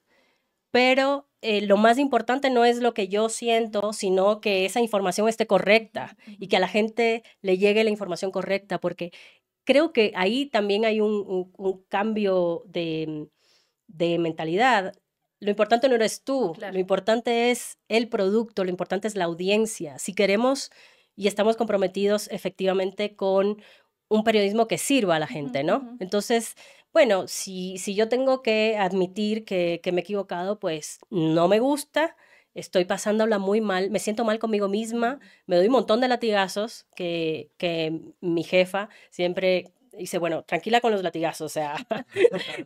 pero lo más importante no es lo que yo siento, sino que esa información esté Ujú, correcta y ujú. que a la gente le llegue la información correcta, porque creo que ahí también hay un cambio de mentalidad. Lo importante no eres tú, lo Claro. importante es el producto, lo importante es la audiencia. Si queremos y estamos comprometidos efectivamente con un periodismo que sirva a la Ujú, gente, ¿no? ujú. Entonces, bueno, si yo tengo que admitir que me he equivocado, pues no me gusta, estoy pasándola muy mal, me siento mal conmigo misma, Ujú. me doy un montón de latigazos que mi jefa siempre dice, bueno, tranquila con los latigazos, o sea,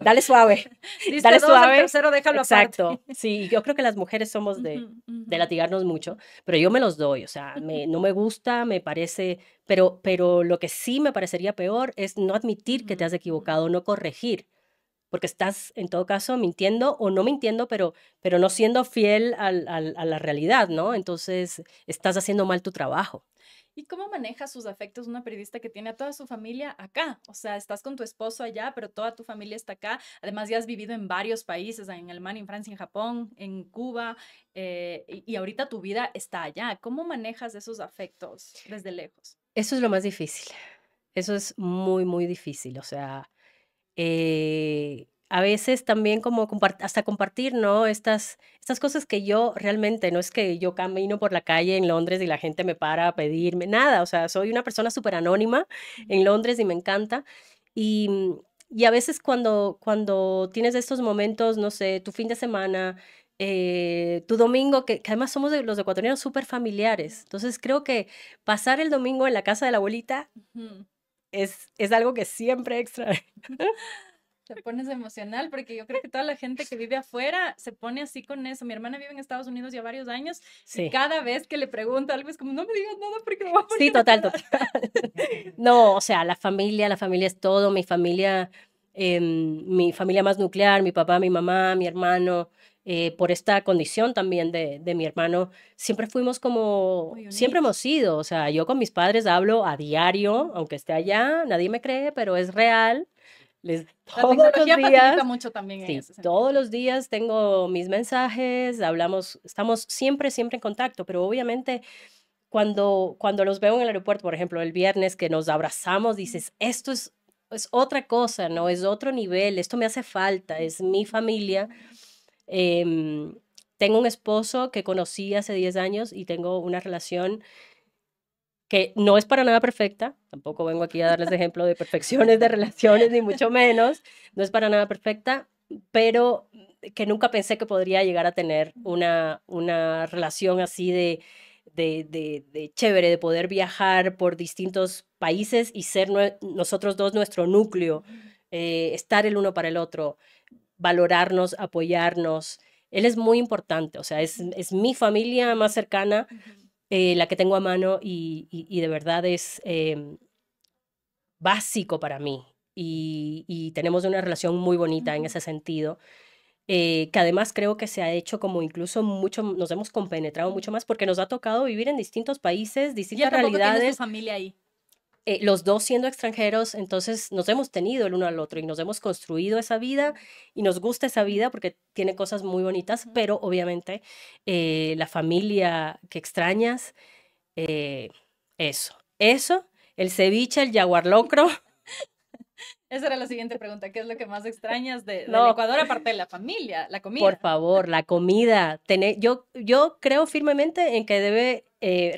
dale suave, Diste dale dos, el suave. tercero déjalo aparte. Exacto. Sí, yo creo que las mujeres somos Ujú, de ujú, latigarnos mucho, pero yo me los doy, o sea, no me gusta, me parece, pero lo que sí me parecería peor es no admitir que te ujú, has ujú. equivocado, no corregir, porque estás en todo caso mintiendo o no mintiendo, pero no siendo fiel a la realidad, ¿no? Ujú. Entonces estás haciendo mal tu trabajo. ¿Y cómo maneja sus afectos una periodista que tiene a toda su familia acá? O sea, estás con tu esposo allá, pero toda tu familia está acá. Además, ya has vivido en varios países, en Alemania, en Francia, en Japón, en Cuba, y ahorita tu vida está allá. ¿Cómo manejas esos afectos desde lejos? Eso es lo más difícil. Eso es muy, muy difícil. O sea, a veces también como hasta compartir, ¿no? Estas cosas que yo realmente, no es que yo camino por la calle en Londres y la gente me para a pedirme, nada, o sea, soy una persona súper anónima en Londres y me encanta. Y, y a veces cuando tienes estos momentos, no sé, tu fin de semana, tu domingo, que además somos los ecuatorianos súper familiares, entonces creo que pasar el domingo en la casa de la abuelita Ujú. es algo que siempre extraño. Te pones emocional porque yo creo que toda la gente que vive afuera se pone así con eso. Mi hermana vive en Estados Unidos ya varios años y Sí, cada vez que le pregunto algo es como, no me digas nada porque me voy a sí, poner a total, llorar. total. No, o sea, la familia es todo, mi familia más nuclear, mi papá, mi mamá, mi hermano, por esta condición también de mi hermano, siempre fuimos como, Muy siempre hemos unidos. sido, o sea, yo con mis padres hablo a diario, aunque esté allá, nadie me cree, pero es real, La todos los tecnología facilita días, mucho también en sí, ese sentido. todos los días tengo mis mensajes, hablamos, estamos siempre, siempre en contacto, pero obviamente cuando los veo en el aeropuerto, por ejemplo, el viernes que nos abrazamos, dices, esto es otra cosa, ¿no? Es otro nivel, esto me hace falta, es mi familia. Em, Tengo un esposo que conocí hace 10 años y tengo una relación que no es para nada perfecta, tampoco vengo aquí a darles ejemplo de perfecciones de relaciones, ni mucho menos, no es para nada perfecta, pero que nunca pensé que podría llegar a tener una relación así de chévere, de poder viajar por distintos países y ser nosotros dos nuestro núcleo, estar el uno para el otro, valorarnos, apoyarnos. Él es muy importante, o sea, es mi familia más cercana, la que tengo a mano y de verdad es básico para mí. Y tenemos una relación muy bonita en ese sentido, que además creo que se ha hecho como incluso mucho, nos hemos compenetrado mucho más porque nos ha tocado vivir en distintos países, Y él distintas tampoco tiene su realidades, familia ahí. los dos siendo extranjeros, entonces nos hemos tenido el uno al otro y nos hemos construido esa vida y nos gusta esa vida porque tiene cosas muy bonitas, pero obviamente la familia que extrañas, eh, eso, el ceviche, el jaguar locro, Esa era la siguiente pregunta. ¿Qué es lo que más extrañas del no, Ecuador aparte de la familia, la por comida? favor, la comida. Yo creo firmemente en que debe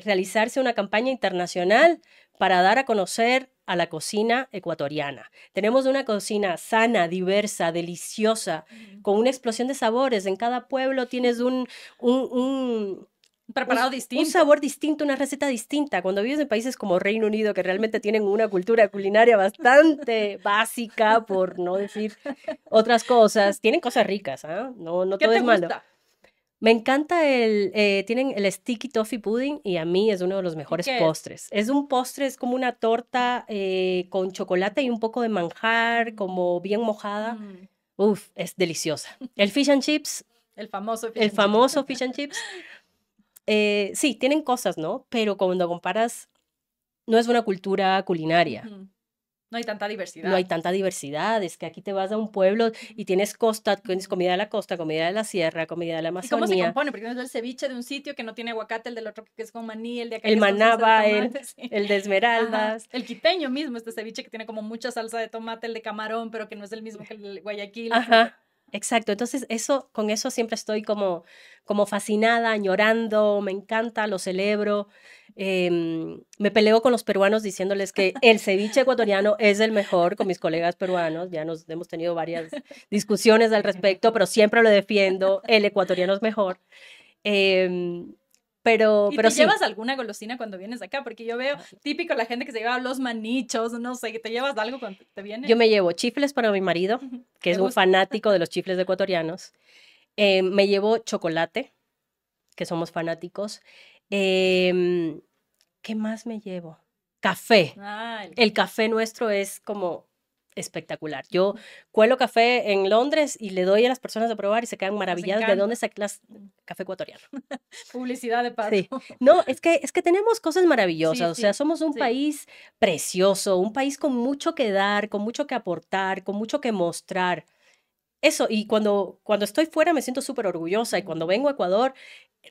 realizarse una campaña internacional para dar a conocer a la cocina ecuatoriana. Tenemos una cocina sana, diversa, deliciosa, Ujú. con una explosión de sabores. En cada pueblo tienes un, Preparado un distinto. sabor distinto, una receta distinta. Cuando vives en países como Reino Unido, que realmente tienen una cultura culinaria bastante básica, por no decir otras cosas, tienen cosas ricas, ¿ah? No, no ¿Qué todo te es malo. gusta? Me encanta tienen el sticky toffee pudding y a mí es uno de los ¿Y mejores qué es? postres. Es un postre, es como una torta con chocolate y un poco de manjar, como bien mojada. Mm, Uf, es deliciosa. El fish and chips, el famoso fish el and chips. famoso fish and chips, sí, tienen cosas, ¿no? Pero cuando comparas, no es una cultura culinaria. Ujú. No hay tanta No hay diversidad. tanta diversidad, es que aquí te vas a un pueblo y tienes costa, tienes Ujú. comida de la costa, comida de la sierra, comida de la ¿Y cómo se Amazonía, compone? Porque no es el ceviche de un sitio que no tiene aguacate, el del otro que es con maní, el de acá el que es con salsa de manaba, el, tomate, sí. el de Ajá. esmeraldas, El quiteño mismo, este ceviche que tiene como mucha salsa de tomate, el de camarón, pero que no es el mismo que el de Guayaquil, etc. ajá, exacto. Entonces, con eso siempre estoy como fascinada, añorando, me encanta, lo celebro. Me peleo con los peruanos diciéndoles que el ceviche ecuatoriano es el mejor con mis colegas peruanos. Ya nos hemos tenido varias discusiones al respecto, pero siempre lo defiendo, el ecuatoriano es mejor. Em, ¿Y pero te sí, llevas alguna golosina cuando vienes acá? Porque yo veo típico la gente que se lleva los manichos, no sé, que te llevas algo cuando te yo vienes. me llevo chifles para mi marido, que Me es un gusta. fanático de los chifles ecuatorianos. Me llevo chocolate, que somos fanáticos. Em, ¿Qué más me llevo? Café. Ah, el El café. café nuestro es como espectacular. Yo cuelo café en Londres y le doy a las personas a probar y se quedan Les maravilladas de dónde encanta. sacas café ecuatoriano. Publicidad de paso. Sí, no, es que tenemos cosas Sí, maravillosas, o sea, sí, somos un sí. país precioso, un país con mucho que dar, con mucho que aportar, con mucho que mostrar. Eso, y cuando estoy fuera me siento súper orgullosa y cuando vengo a Ecuador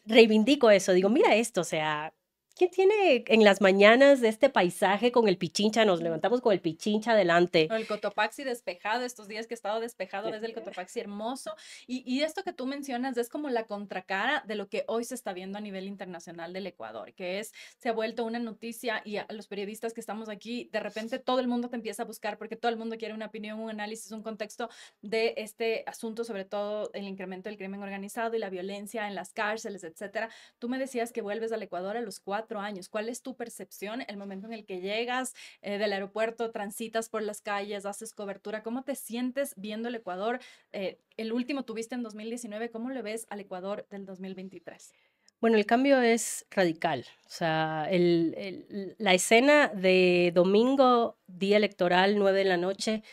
reivindico eso, digo, mira esto, o sea, ¿quién tiene en las mañanas de este paisaje con el pichincha? Nos levantamos con el pichincha adelante. O el Cotopaxi despejado, estos días que he estado despejado, ves el Cotopaxi hermoso. Y esto que tú mencionas es como la contracara de lo que hoy se está viendo a nivel internacional del Ecuador, que es, se ha vuelto una noticia y a los periodistas que estamos aquí, de repente todo el mundo te empieza a buscar porque todo el mundo quiere una opinión, un análisis, un contexto de este asunto, sobre todo el incremento del crimen organizado y la violencia en las cárceles, etcétera. Tú me decías que vuelves al Ecuador a los 4 años. ¿Cuál es tu percepción el momento en el que llegas del aeropuerto, transitas por las calles, haces cobertura? ¿Cómo te sientes viendo el Ecuador? El último tuviste en 2019. ¿Cómo le ves al Ecuador del 2023? Bueno, el cambio es radical. O sea, la escena de domingo, día electoral, 9 de la noche,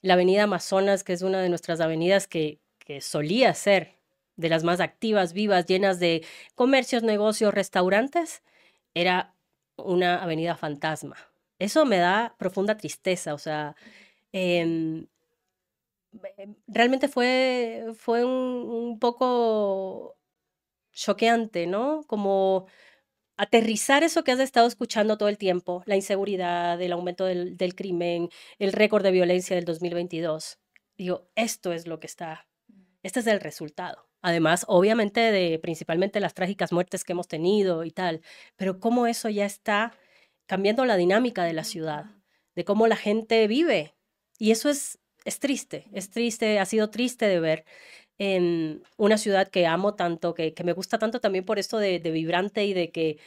la avenida Amazonas, que es una de nuestras avenidas que solía ser de las más activas, vivas, llenas de comercios, negocios, restaurantes, era una avenida fantasma. Eso me da profunda tristeza. O sea, em, realmente fue un poco choqueante, ¿no? Como aterrizar eso que has estado escuchando todo el tiempo, la inseguridad, el aumento del crimen, el récord de violencia del 2022. Digo, esto es lo que está, este es el resultado. Además, obviamente, de principalmente las trágicas muertes que hemos tenido y tal, pero cómo eso ya está cambiando la dinámica de la ciudad, de cómo la gente vive. Y eso es triste, ha sido triste de ver en una ciudad que amo tanto, que me gusta tanto también por esto de vibrante y de que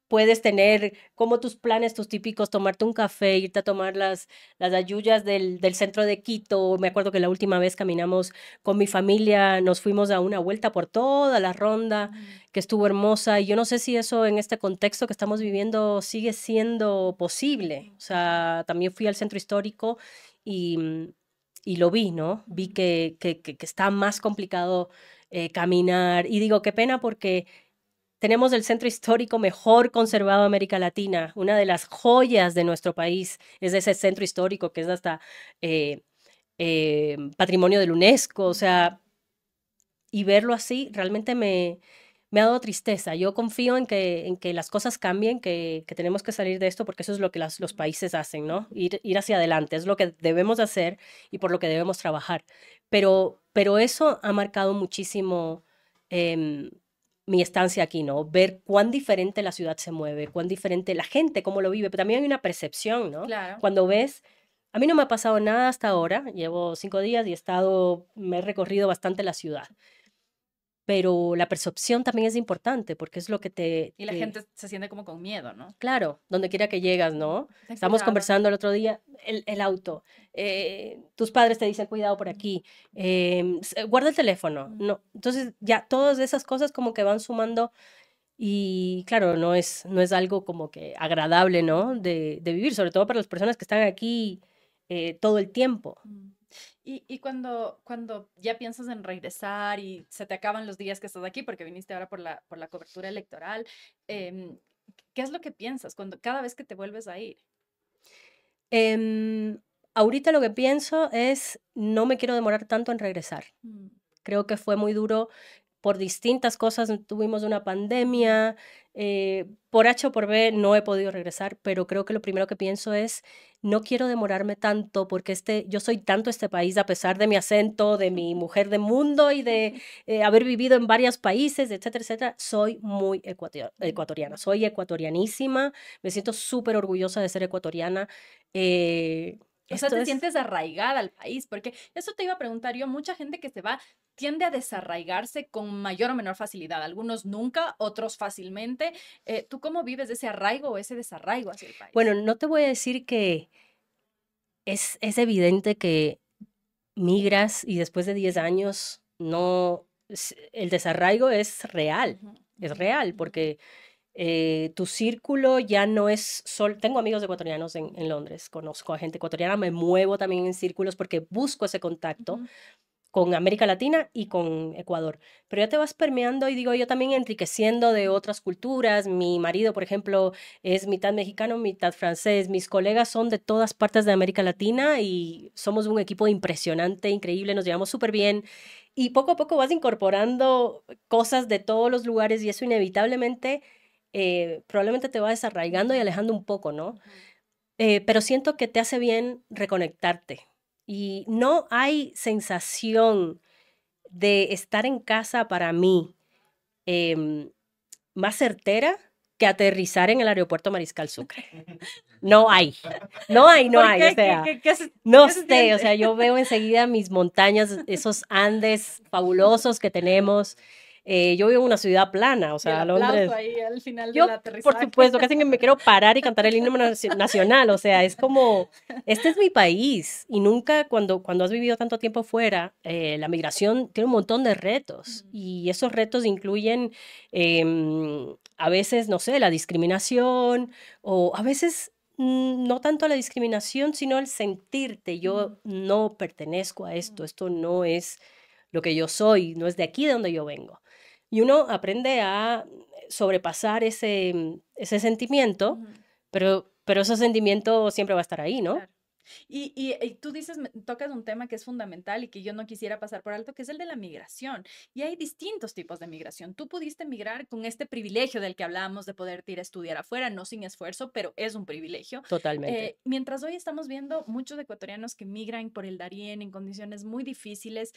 puedes tener como tus planes, tus típicos, tomarte un café, irte a tomar las hallullas del centro de Quito. Me acuerdo que la última vez caminamos con mi familia, nos fuimos a una vuelta por toda la ronda, que estuvo hermosa, y yo no sé si eso en este contexto que estamos viviendo sigue siendo posible. O sea, también fui al centro histórico y y lo vi, ¿no? Vi que está más complicado caminar. Y digo, qué pena porque tenemos el centro histórico mejor conservado de América Latina. Una de las joyas de nuestro país es ese centro histórico que es hasta patrimonio del UNESCO. O sea, y verlo así realmente me ha dado tristeza. Yo confío en que las cosas cambien, que tenemos que salir de esto porque eso es lo que los países hacen, ¿no? Ir hacia adelante, es lo que debemos hacer y por lo que debemos trabajar. Pero eso ha marcado muchísimo em, mi estancia aquí, ¿no? Ver cuán diferente la ciudad se mueve, cuán diferente la gente, cómo lo vive, pero también hay una percepción, ¿no? Claro. Cuando ves... A mí no me ha pasado nada hasta ahora, llevo 5 días y me he recorrido bastante la ciudad, pero la percepción también es importante porque es lo que Y la gente se siente como con miedo, ¿no? claro, donde quiera que llegas, ¿no? Ten Estamos cuidado. conversando el otro día, el auto, tus padres te dicen cuidado por aquí, guarda el teléfono, no. Entonces ya todas esas cosas como que van sumando y claro, no es algo como que agradable, ¿no? De vivir, sobre todo para las personas que están aquí todo el tiempo. Y cuando ya piensas en regresar y se te acaban los días que estás aquí, porque viniste ahora por la cobertura electoral, em, ¿qué es lo que piensas cada vez que te vuelves a ir? Ahorita lo que pienso es, no me quiero demorar tanto en regresar. Mm, Creo que fue muy duro por distintas cosas. Tuvimos una pandemia, por H o por B no he podido regresar, pero creo que lo primero que pienso es, no quiero demorarme tanto porque yo soy tanto este país a pesar de mi acento, de mi mujer de mundo y de haber vivido en varios países, etcétera, etcétera. Soy muy ecuatoriana, soy ecuatorianísima, me siento súper orgullosa de ser ecuatoriana. O sea, Esto te es sientes arraigada al país, porque eso te iba a preguntar yo, mucha gente que se va tiende a desarraigarse con mayor o menor facilidad, algunos nunca, otros fácilmente. ¿Tú cómo vives ese arraigo o ese desarraigo hacia el país? bueno, no te voy a decir que es evidente que migras y después de 10 años no, el desarraigo Ujú, es ujú, real, ujú. porque tu círculo ya no es solo, tengo amigos ecuatorianos en Londres, conozco a gente ecuatoriana, me muevo también en círculos porque busco ese contacto Ujú. con América Latina y con Ecuador. Pero ya te vas permeando y digo yo también enriqueciendo de otras culturas. Mi marido, por ejemplo, es mitad mexicano, mitad francés. Mis colegas son de todas partes de América Latina y somos un equipo impresionante, increíble, nos llevamos súper bien. Y poco a poco vas incorporando cosas de todos los lugares y eso inevitablemente probablemente te va desarraigando y alejando un poco, ¿no? Ujú. Pero siento que te hace bien reconectarte. Y no hay sensación de estar en casa para mí em, más certera que aterrizar en el aeropuerto Mariscal Sucre. No hay, no ¿Por hay, o qué? sea, no ¿Qué se sé, o siente? sea, yo veo enseguida mis montañas, esos Andes fabulosos que tenemos, Yo vivo en una ciudad plana, o Y el sea, aplauso Londres. ahí al final del Yo, por aterrizaje. supuesto, casi que me quiero parar y cantar el himno nacional, o sea, es como, este es mi país y nunca cuando has vivido tanto tiempo fuera, la migración tiene un montón de retos Ujú, y esos retos incluyen a veces, no sé, la discriminación o a veces no tanto la discriminación, sino el sentirte, ujú, yo no pertenezco a ujú, esto no es lo que yo soy, no es de aquí de donde yo vengo. Y uno aprende a sobrepasar ese sentimiento, ujú, pero ese sentimiento siempre va a estar ahí, ¿no? claro. Y tú dices, tocas un tema que es fundamental y que yo no quisiera pasar por alto, que es el de la migración. Y hay distintos tipos de migración. Tú pudiste migrar con este privilegio del que hablábamos de poder ir a estudiar afuera, no sin esfuerzo, pero es un privilegio. Totalmente. Mientras hoy estamos viendo muchos ecuatorianos que migran por el Darién en condiciones muy difíciles,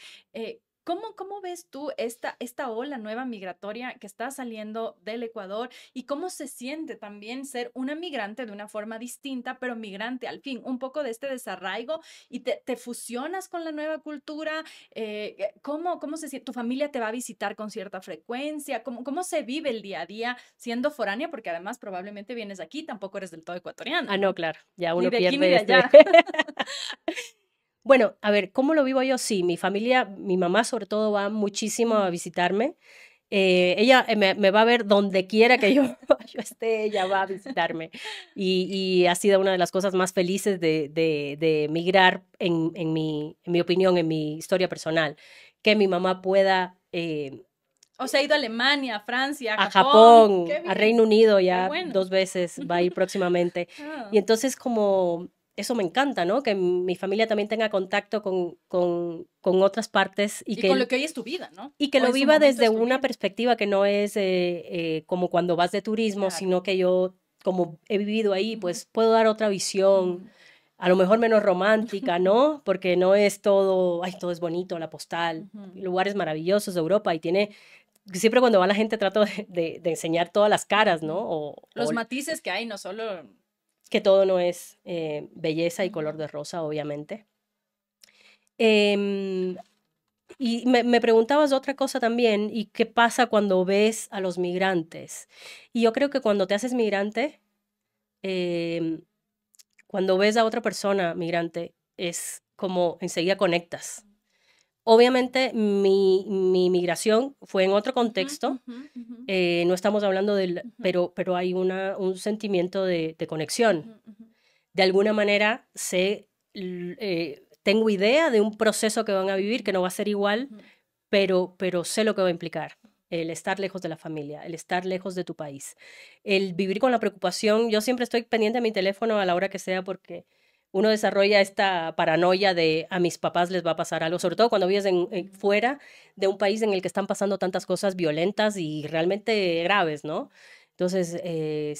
¿cómo ves tú esta ola nueva migratoria que está saliendo del Ecuador y cómo se siente también ser una migrante de una forma distinta, pero migrante al fin? Un poco de este desarraigo y te fusionas con la nueva cultura. ¿Cómo se siente? ¿Tu familia te va a visitar con cierta frecuencia? ¿Cómo se vive el día a día siendo foránea? Porque además probablemente vienes aquí, tampoco eres del todo ecuatoriana, Ah, no, ¿no? claro, ya Ni uno de aquí ni pierde de este. allá. Bueno, a ver, ¿cómo lo vivo yo? Sí, mi familia, mi mamá sobre todo va muchísimo a Ujú. visitarme. Ella me va a ver donde quiera que yo, yo esté, ella va a visitarme. Y ha sido una de las cosas más felices de migrar, en mi opinión, en mi historia personal, que mi mamá pueda O sea, ha ido a Alemania, a Francia, a a Japón. ¡Qué Japón, a bien! Reino Unido, ¡Qué ya bueno! 2 veces, va a ir próximamente. Ah, Y entonces como eso me encanta, ¿no? Que mi familia también tenga contacto con otras partes y con lo que hoy es tu vida, ¿no? y que O lo en su viva momento desde es tu una vida. perspectiva que no es como cuando vas de turismo, Claro. sino que yo, como he vivido ahí, Ujú, pues puedo dar otra visión, ujú, a lo mejor menos romántica, ¿no? Porque no es todo, ay, todo es bonito, la postal, ujú. lugares maravillosos de Europa y tiene, siempre cuando va la gente trato de enseñar todas las caras, ¿no? Ujú. O Los matices que hay, no solo. que todo no es belleza y color Ujú, de rosa, obviamente. Em, y me preguntabas otra cosa también, ¿y qué pasa cuando ves a los migrantes? Y yo creo que cuando te haces migrante, em, cuando ves a otra persona migrante, es como enseguida conectas. Obviamente mi migración fue en otro ujú, contexto, ujú, ujú, no estamos hablando del, ujú, pero hay un sentimiento de conexión. ujú, ujú, De alguna manera tengo idea de un proceso que van a vivir que ujú, no va a ser igual, ujú. pero sé lo que va a implicar. El estar lejos de la familia, el estar lejos de tu país, el vivir con la preocupación. Yo siempre estoy pendiente de mi teléfono a la hora que sea porque uno desarrolla esta paranoia de a mis papás les va a pasar algo, sobre todo cuando vives fuera de un país en el que están pasando tantas cosas violentas y realmente graves, ¿no? Entonces,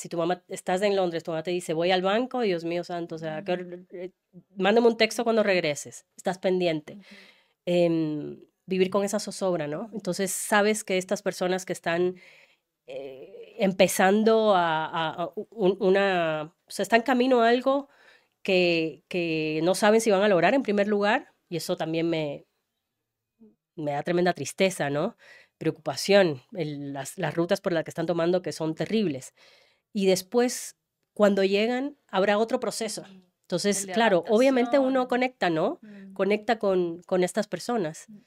si tu mamá, estás en Londres, tu mamá te dice, voy al banco, Dios mío santo, o sea, mándame un texto cuando regreses, estás pendiente. Ujú, Vivir con esa zozobra, ¿no? ujú, Entonces, sabes que estas personas que están empezando o sea, están camino a algo que no saben si van a lograr en primer lugar, y eso también me da tremenda tristeza, ¿no? Preocupación, las rutas por las que están tomando que son terribles. Y después, cuando llegan, habrá otro proceso. ujú. El Entonces, de claro, obviamente adaptación. uno conecta, ¿no? Mm, Conecta con estas personas. mm.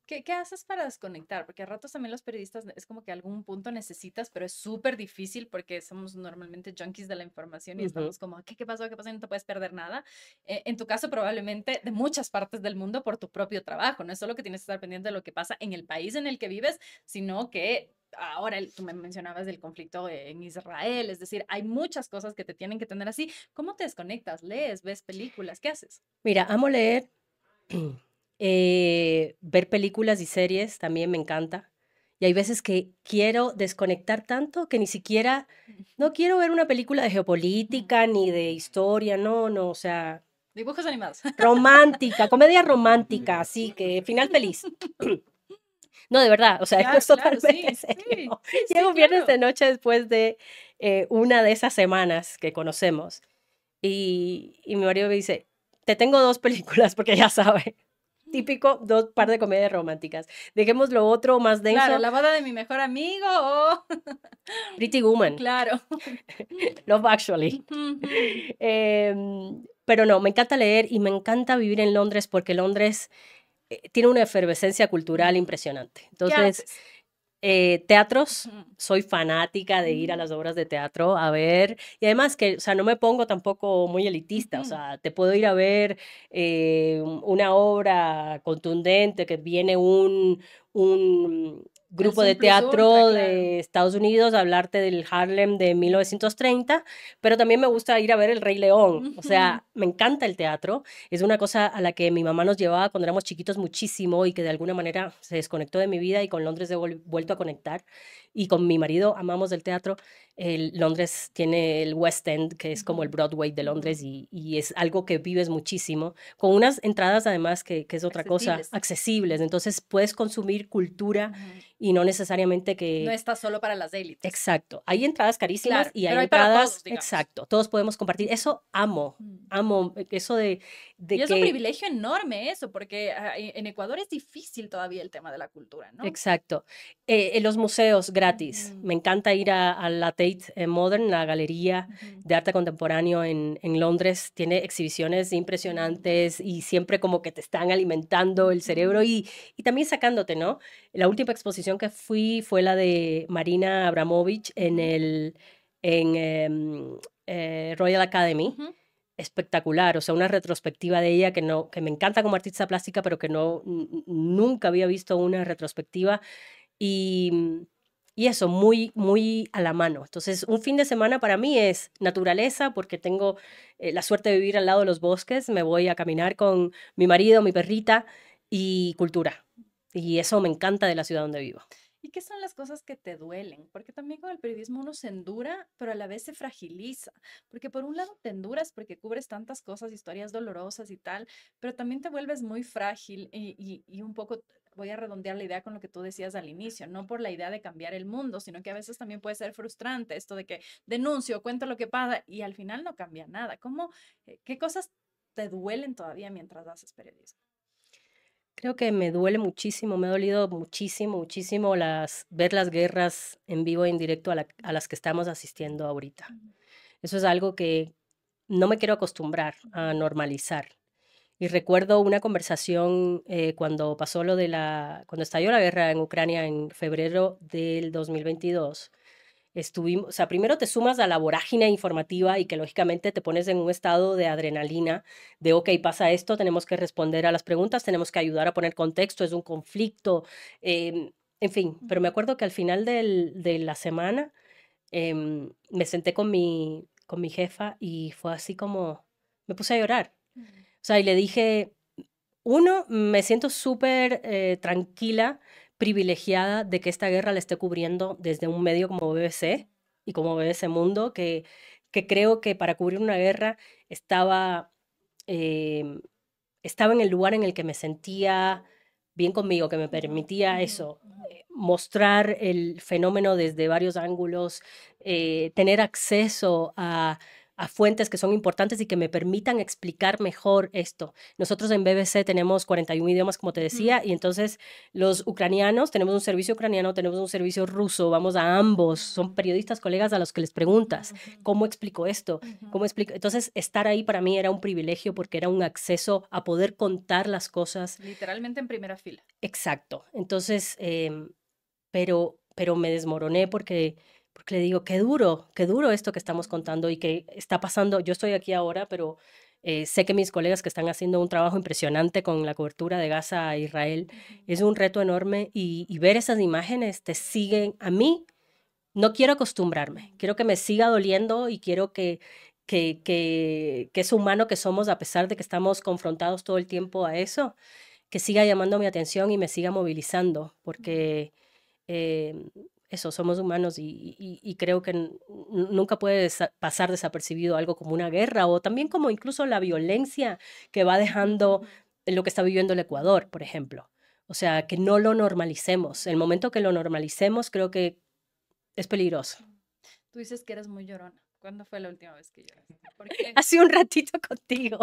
¿Qué haces para desconectar? Porque a ratos también los periodistas es como que algún punto necesitas, pero es súper difícil porque somos normalmente junkies de la información y Ujú. estamos como, ¿qué pasó? ¿Qué pasó? Y no te puedes perder nada. En tu caso, probablemente de muchas partes del mundo por tu propio trabajo. No es solo que tienes que estar pendiente de lo que pasa en el país en el que vives, sino que ahora tú me mencionabas del conflicto en Israel. Es decir, hay muchas cosas que te tienen que tener así. ¿Cómo te desconectas? ¿Lees? ¿Ves películas? ¿Qué haces? Mira, amo leer, ver películas y series también me encanta. Y hay veces que quiero desconectar tanto que ni siquiera, no quiero ver una película de geopolítica ni de historia, no, no, o sea, Dibujos animados. romántica, comedia romántica, así que final feliz. No, de verdad, o sea, esto Claro, es claro, totalmente sí, serio. sí, sí, sí, Llego un viernes de claro. noche después de una de esas semanas que conocemos y mi marido me dice, te tengo dos películas porque ya sabe. típico, dos par de comedias románticas. Dejemos lo otro más denso. Claro, la boda de mi mejor amigo o... Pretty Woman. Claro. Love Actually. Pero no, me encanta leer y me encanta vivir en Londres porque Londres tiene una efervescencia cultural impresionante. ¿Qué Entonces, haces? teatros, Ujú. soy fanática de ir a las obras de teatro a ver, y además que, o sea, no me pongo tampoco muy elitista, o Ujú. sea, te puedo ir a ver una obra contundente que viene un El grupo de Zoom plus ultra, teatro claro. de Estados Unidos a hablarte del Harlem de 1930, pero también me gusta ir a ver El Rey León, o Ujú. sea, me encanta el teatro, es una cosa a la que mi mamá nos llevaba cuando éramos chiquitos muchísimo y que de alguna manera se desconectó de mi vida y con Londres he vuelto a conectar. Y con mi marido amamos el teatro. Londres tiene el West End, que es como el Ujú. Broadway de Ujú. Londres y es algo que vives muchísimo, con unas entradas además que es otra cosa, Accesibles. accesibles. Entonces puedes consumir cultura Ujú. y no necesariamente No que... está solo para las élites. Exacto, hay entradas carísimas Claro, y hay pero hay para entradas, todos, digamos. exacto, todos podemos compartir. Ujú. Eso amo, Mm. amo eso Y de es un que privilegio enorme eso, porque en Ecuador es difícil todavía el tema de la cultura, ¿no? exacto. En los museos gratis. Ujú. Me encanta ir a la Tate Modern, la galería Ujú. de arte contemporáneo en Londres. Tiene exhibiciones Ujú. impresionantes y siempre como que te están alimentando el cerebro Ujú. y también sacándote, ¿no? La última exposición que fui fue la de Marina Abramovich Ujú. en Royal Academy. Ujú. Espectacular, o sea, una retrospectiva de ella que no, que me encanta como artista plástica, pero que no, nunca había visto una retrospectiva y, y eso, muy, muy a la mano. Entonces, un fin de semana para mí es naturaleza, porque tengo la suerte de vivir al lado de los bosques, me voy a caminar con mi marido, mi perrita y cultura. Y eso me encanta de la ciudad donde vivo. ¿Y qué son las cosas que te duelen? Porque también con el periodismo uno se endura, pero a la vez se fragiliza. Porque por un lado te enduras porque cubres tantas cosas, historias dolorosas y tal, pero también te vuelves muy frágil y un poco, voy a redondear la idea con lo que tú decías al inicio, no por la idea de cambiar el mundo, sino que a veces también puede ser frustrante esto de que denuncio, cuento lo que pasa y al final no cambia nada. ¿Cómo, qué cosas te duelen todavía mientras haces periodismo? Creo que me duele muchísimo, me ha dolido muchísimo, muchísimo ver las guerras en vivo e en directo a las que estamos asistiendo ahorita. Ujú. Eso es algo que no me quiero acostumbrar a Ujú. normalizar. Y recuerdo una conversación cuando pasó cuando estalló la guerra en Ucrania en febrero del 2022. Estuvimos, o sea, primero te sumas a la vorágine informativa y que lógicamente te pones en un estado de adrenalina, de, ok, pasa esto, tenemos que responder a las preguntas, tenemos que ayudar a poner contexto, es un conflicto, en fin, pero me Ujú. acuerdo que al final de la semana me senté con mi jefa y fue así como, me puse a llorar. Ujú. O sea, y le dije, uno, me siento súper tranquila, privilegiada de que esta guerra la esté cubriendo desde un medio como BBC y como BBC Mundo, que creo que para cubrir una guerra estaba, eh, estaba en el lugar en el que me sentía bien conmigo, que me Ujú. permitía Ujú. eso, Ujú. mostrar el fenómeno desde varios ángulos, tener acceso a fuentes que son importantes y que me permitan explicar mejor esto. Nosotros en BBC tenemos 41 idiomas, como te Ujú. decía, y entonces los ucranianos, tenemos un servicio ucraniano, tenemos un servicio ruso, vamos a ambos, son periodistas, colegas a los que les Ujú. preguntas, Ujú. ¿cómo explico esto? Ujú. ¿Cómo explico? Entonces, estar ahí para mí era un privilegio porque era un acceso a poder contar las cosas Literalmente en primera fila. exacto. Entonces, pero me desmoroné porque le digo, qué duro esto que estamos contando y que está pasando. Yo estoy aquí ahora, pero sé que mis colegas que están haciendo un trabajo impresionante con la cobertura de Gaza a Israel, Ujú. es un reto enorme y ver esas imágenes te siguen. A mí no quiero acostumbrarme, quiero que me siga doliendo y quiero que es humano que somos a pesar de que estamos confrontados todo el tiempo a eso, que siga llamando mi atención y me siga movilizando, Ujú. porque eh, eso, somos humanos y creo que nunca puede pasar desapercibido algo como una guerra o también como incluso la violencia que va Ujú. dejando Ujú. lo que está viviendo el Ujú. Ecuador, por ejemplo. O sea, que no lo normalicemos. El momento que lo normalicemos creo que es peligroso. Tú dices que eres muy llorona. ¿Cuándo fue la última vez que lloraste? ¿Por qué? Hace un ratito contigo.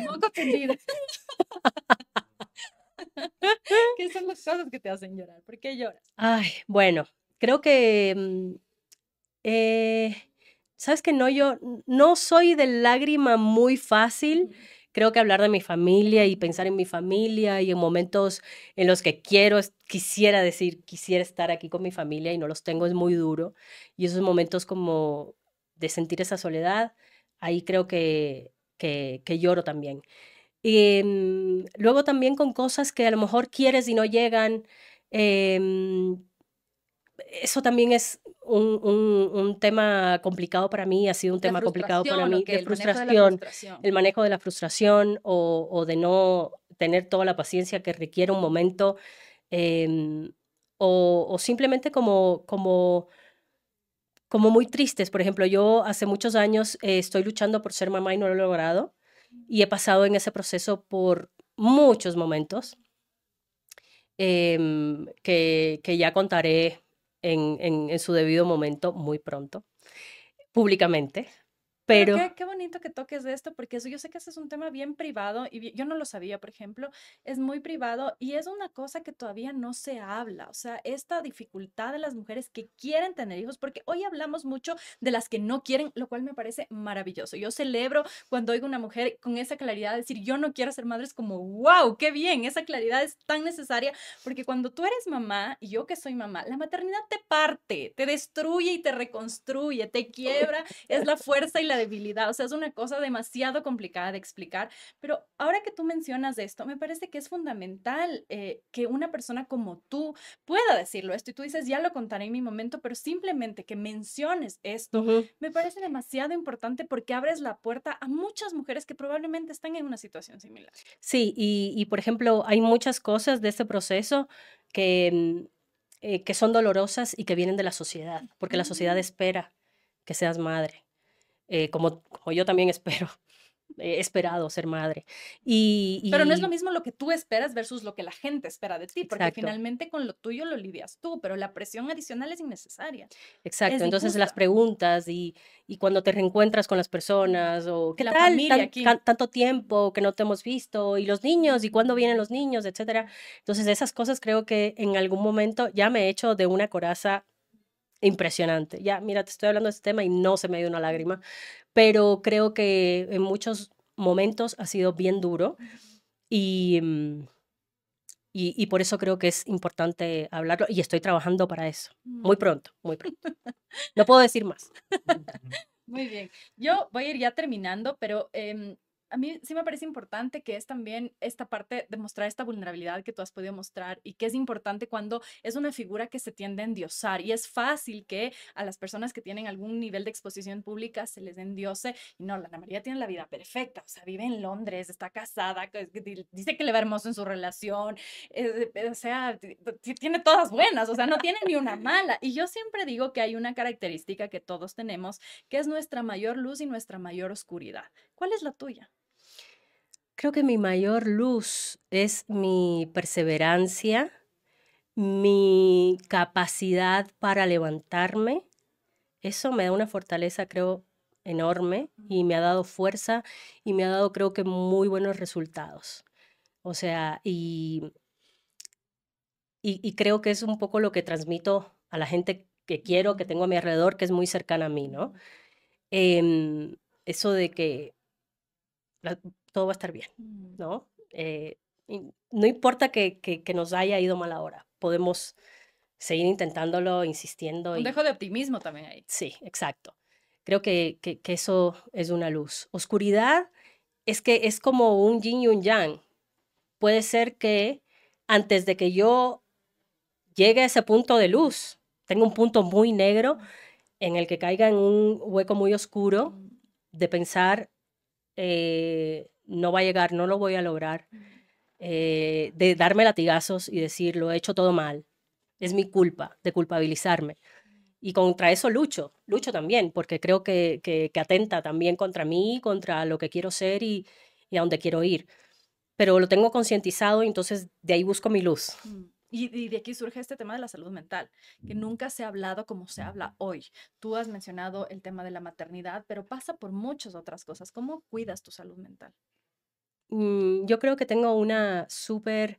Moco tendido. ¿Qué son las cosas que te hacen llorar? ¿Por qué lloras? Ay, bueno, creo que, sabes que no, yo no soy de lágrima muy fácil. Creo que hablar de mi familia y pensar en mi familia y en momentos en los que quisiera decir, quisiera estar aquí con mi familia y no los tengo es muy duro. Y esos momentos como de sentir esa soledad, ahí creo que lloro también. Y, luego también con cosas que a lo mejor quieres y no llegan. em, Eso también es un tema complicado para mí, ha sido un La tema complicado para frustración, mí, ok, de el manejo de la frustración, frustración. el manejo de la frustración o de no tener toda la paciencia que requiere un momento, em, o simplemente como muy tristes. Por ejemplo, yo hace muchos años estoy luchando por ser mamá y no lo he logrado, y he pasado en ese proceso por muchos momentos que ya contaré en su debido momento muy pronto, públicamente, Pero pero qué bonito que toques de esto, porque eso, yo sé que ese es un tema bien privado y yo no lo sabía, por ejemplo, es muy privado y es una cosa que todavía no se habla, o sea, esta dificultad de las mujeres que quieren tener hijos, porque hoy hablamos mucho de las que no quieren, lo cual me parece maravilloso. Yo celebro cuando oigo una mujer con esa claridad de decir, yo no quiero ser madre, es como, wow, qué bien, esa claridad es tan necesaria, porque cuando tú eres mamá y yo que soy mamá, la maternidad te parte, te destruye y te reconstruye, te quiebra, es la fuerza y la debilidad, o sea, es una cosa demasiado complicada de explicar, pero ahora que tú mencionas esto, me parece que es fundamental que una persona como tú pueda decirlo esto y tú dices, ya lo contaré en mi momento, pero simplemente que menciones esto, ujú, me parece demasiado importante porque abres la puerta a muchas mujeres que probablemente están en una situación similar. sí, y, por ejemplo, hay muchas cosas de este proceso que son dolorosas y que vienen de la sociedad, porque la sociedad Mm. espera que seas madre, como yo también espero, he esperado ser madre. Pero no es lo Y mismo lo que tú esperas versus lo que la gente espera de ti, porque exacto. finalmente con lo tuyo lo lidias tú, pero la presión adicional es innecesaria, Exacto, es entonces las injusta. preguntas y cuando te reencuentras con las personas o ¿qué La tal familia aquí. tanto tiempo que no te hemos visto? Y los niños, ¿y cuándo vienen los niños? Etcétera. Entonces esas cosas creo que en algún momento ya me he hecho de una coraza impresionante. Ya, mira, te estoy hablando de este tema y no se me ha ido una lágrima, pero creo que en muchos momentos ha sido bien duro y, y por eso creo que es importante hablarlo y estoy trabajando para eso. Muy Mm. pronto, muy pronto. No puedo decir más. Muy bien. Yo voy a ir ya terminando, pero a mí sí me parece importante que es también esta parte de mostrar esta vulnerabilidad que tú has podido mostrar y que es importante cuando es una figura que se tiende a endiosar y es fácil que a las personas que tienen algún nivel de exposición pública se les endiose y no, la Ana María tiene la vida perfecta, o sea, vive en Londres, está casada, dice que le va hermoso en su relación, o sea, tiene todas buenas, o sea, no tiene ni una mala. Y yo siempre digo que hay una característica que todos tenemos que es nuestra mayor luz y nuestra mayor oscuridad. ¿Cuál es la tuya? Creo que mi mayor luz es mi perseverancia, mi capacidad para levantarme. Eso me da una fortaleza, creo, enorme y me ha dado fuerza y me ha dado, creo que, muy buenos resultados. O sea, y creo que es un poco lo que transmito a la gente que quiero, que tengo a mi alrededor, que es muy cercana a mí, ¿no? Eso de que la todo va a estar bien, Mm. ¿no? Y no importa que nos haya ido mal ahora, podemos seguir intentándolo, insistiendo Un y dejo de optimismo también ahí. sí, exacto. Creo que eso es una luz. Oscuridad es que es como un yin y un yang. Puede ser que antes de que yo llegue a ese punto de luz, tengo un punto muy negro en el que caiga en un hueco muy oscuro Mm. de pensar, no va a llegar, no lo voy a lograr, Mm. de darme latigazos y decir, lo he hecho todo mal, es mi culpa, de culpabilizarme. Y contra eso lucho también, porque creo que atenta también contra mí, contra lo que quiero ser y a dónde quiero ir. Pero lo tengo concientizado y entonces de ahí busco mi luz. Mm. Y de aquí surge este tema de la salud mental, que nunca se ha hablado como se habla hoy. Tú has mencionado el tema de la maternidad, pero pasa por muchas otras cosas. ¿Cómo cuidas tu salud mental? Yo creo que tengo una súper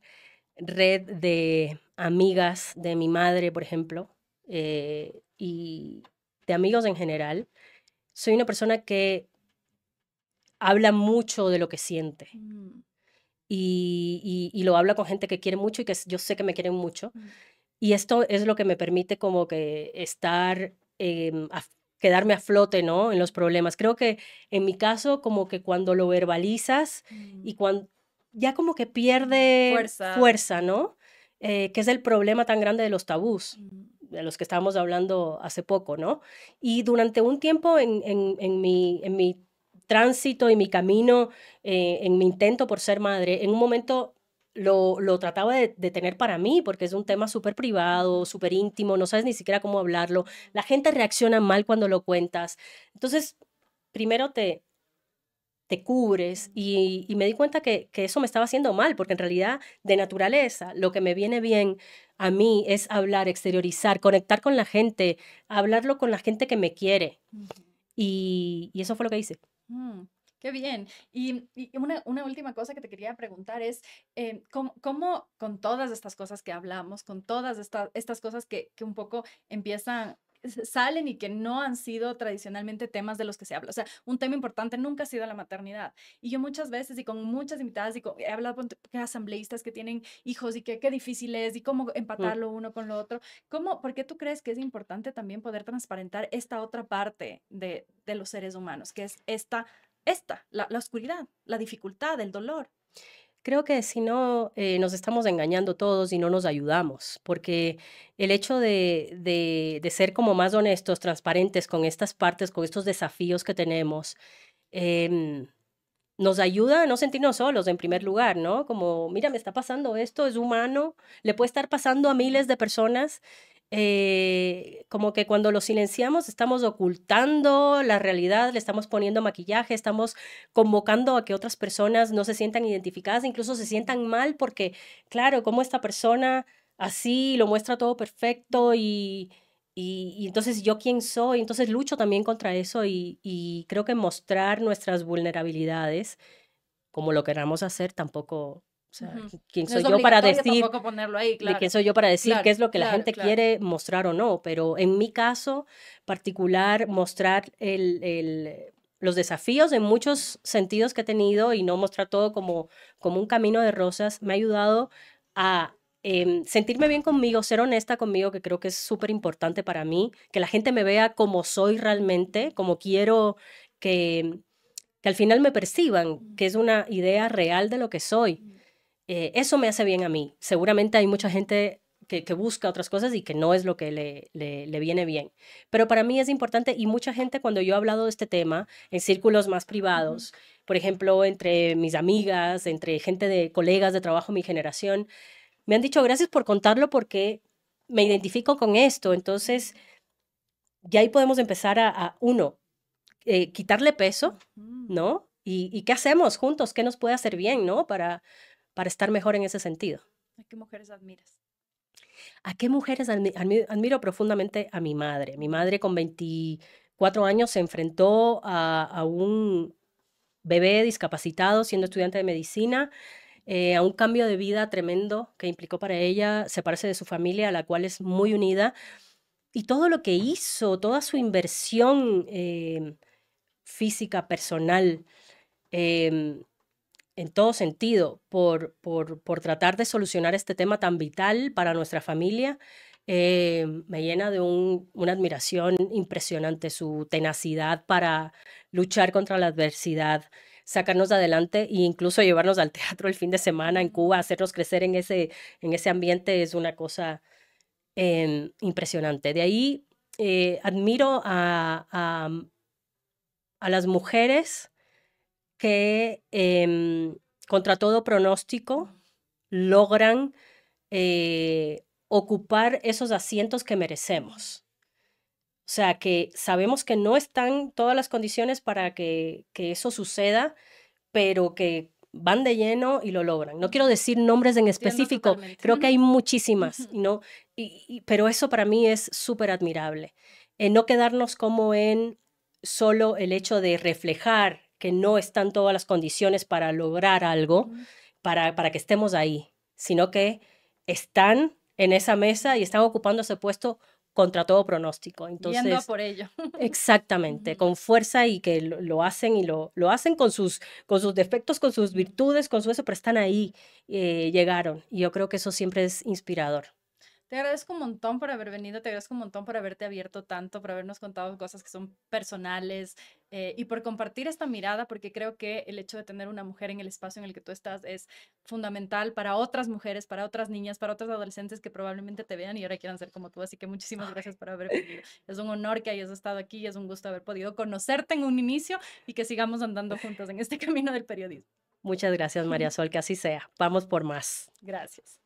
red de amigas de mi madre, por ejemplo, y de amigos en general. Soy una persona que habla mucho de lo que siente Mm, y lo habla con gente que quiere mucho y que yo sé que me quieren mucho. mm, Y esto es lo que me permite como que estar, quedarme a flote, ¿no? En los problemas. Creo que en mi caso, como que cuando lo verbalizas y mm. cuando ya como que pierde Fuerza. fuerza, ¿no? Que es el problema tan grande de los tabús, Mm, de los que estábamos hablando hace poco, ¿no? Y durante un tiempo en mi tránsito y mi camino, en mi intento por ser madre, en un momento lo trataba de tener para mí, porque es un tema súper privado, ujú, súper íntimo, no sabes ni siquiera cómo hablarlo. La gente reacciona mal cuando lo cuentas. Entonces, primero te cubres y me di cuenta que eso me estaba haciendo mal, porque en realidad de naturaleza lo que me viene bien a mí es hablar, exteriorizar, conectar con la gente, hablarlo con la gente que me quiere. ujú. Y eso fue lo que hice. Mm, qué bien. Y una última cosa que te quería preguntar es, ¿cómo con todas estas cosas que hablamos, con todas estas cosas que un poco empiezan, salen y que no han sido tradicionalmente temas de los que se habla? O sea, un tema importante nunca ha sido la maternidad. Y yo muchas veces y con muchas invitadas he hablado con asambleístas que tienen hijos y que qué difícil es y cómo Mm. empatarlo uno con lo otro. ¿Por qué tú crees que es importante también poder transparentar esta otra parte de los seres humanos, que es la oscuridad, la dificultad, el dolor? Creo que si no, nos estamos engañando todos y no nos ayudamos, porque el hecho de ser como más honestos, transparentes con estas partes, con estos desafíos que tenemos, em, nos ayuda a no sentirnos solos en primer Mm, lugar, ¿no? Como, mira, me está pasando esto, es humano, le puede estar pasando a miles de personas. Como que cuando lo silenciamos estamos ocultando la realidad, le estamos poniendo maquillaje, estamos convocando a que otras personas no se sientan identificadas, incluso se ujú, sientan mal porque, claro, como esta persona así lo muestra todo perfecto y entonces yo quién soy, entonces lucho también contra eso y creo que mostrar nuestras vulnerabilidades, como lo queramos hacer, tampoco, o sea, ujú. ¿quién No es soy yo para obligatorio decir tampoco ponerlo ahí, de quién claro, soy yo para decir qué claro, es lo que la claro, gente claro. quiere mostrar o no? Pero en mi caso particular, mostrar los desafíos en muchos sentidos que he tenido y no mostrar todo como un camino de rosas, me ha ayudado a sentirme bien conmigo, ser honesta conmigo, que creo que es súper importante para mí, que la gente me vea como soy realmente, como quiero que, que al final me perciban, Mm, que es una idea real de lo que soy. mm, Eso me hace bien a mí. Seguramente hay mucha gente que busca otras cosas y que no es lo que le viene bien. Pero para mí es importante y mucha gente cuando yo he hablado de este tema en círculos más ujú, privados, por ejemplo, entre mis amigas, entre gente de colegas de trabajo, mi generación, me han dicho gracias por contarlo porque me identifico con esto. Entonces, ya ahí podemos empezar uno, quitarle peso, ujú. ¿no? Y qué hacemos juntos, qué nos puede hacer bien, ¿no? Para estar mejor en ese sentido. ¿A qué mujeres admiras? ¿A qué mujeres admiro profundamente a mi madre? Mi Mm, madre con 24 años se enfrentó a un bebé discapacitado siendo estudiante de medicina, a un cambio de vida tremendo que implicó para ella separarse de su familia, a la cual es muy unida, y todo lo que hizo, toda su inversión física, personal, em, en todo sentido, por tratar de solucionar este tema tan vital para nuestra familia, me llena de una admiración impresionante, su tenacidad para luchar contra la adversidad, sacarnos adelante e incluso llevarnos al teatro el fin de semana en Cuba, mm, hacernos crecer en ese ambiente es una cosa impresionante. De ahí admiro a las mujeres que contra todo pronóstico mm, logran ocupar esos asientos que mm, merecemos. O sea, que sabemos que no están todas las condiciones para que eso suceda, pero que van de lleno y lo logran. No quiero decir nombres en Entiendo específico, totalmente. creo que hay muchísimas, Ujú. ¿no? Pero eso para mí es súper admirable. No quedarnos como en solo el hecho de reflejar que no están todas las condiciones para lograr algo, Ujú. para que estemos ahí, sino que están en esa mesa y están ocupando ese puesto contra todo pronóstico. Yendo a Entonces, por ello. exactamente, Ujú. con fuerza y que lo hacen y lo hacen con sus defectos, con sus Ujú. virtudes, con su eso, pero están ahí, llegaron. Y yo creo que eso siempre es inspirador. Te agradezco un montón por haber venido, te agradezco un montón por haberte abierto tanto, por habernos contado cosas que son personales y por compartir esta mirada, porque creo que el hecho de tener una mujer en el espacio en el que tú estás es fundamental para otras mujeres, para otras niñas, para otras adolescentes que probablemente te vean y ahora quieran ser como tú. Así que muchísimas gracias por haber venido. Es un honor que hayas estado aquí y es un gusto haber podido conocerte en un inicio y que sigamos andando juntos en este camino del periodismo. Muchas gracias, María Sol, que así sea. Vamos por más. Gracias.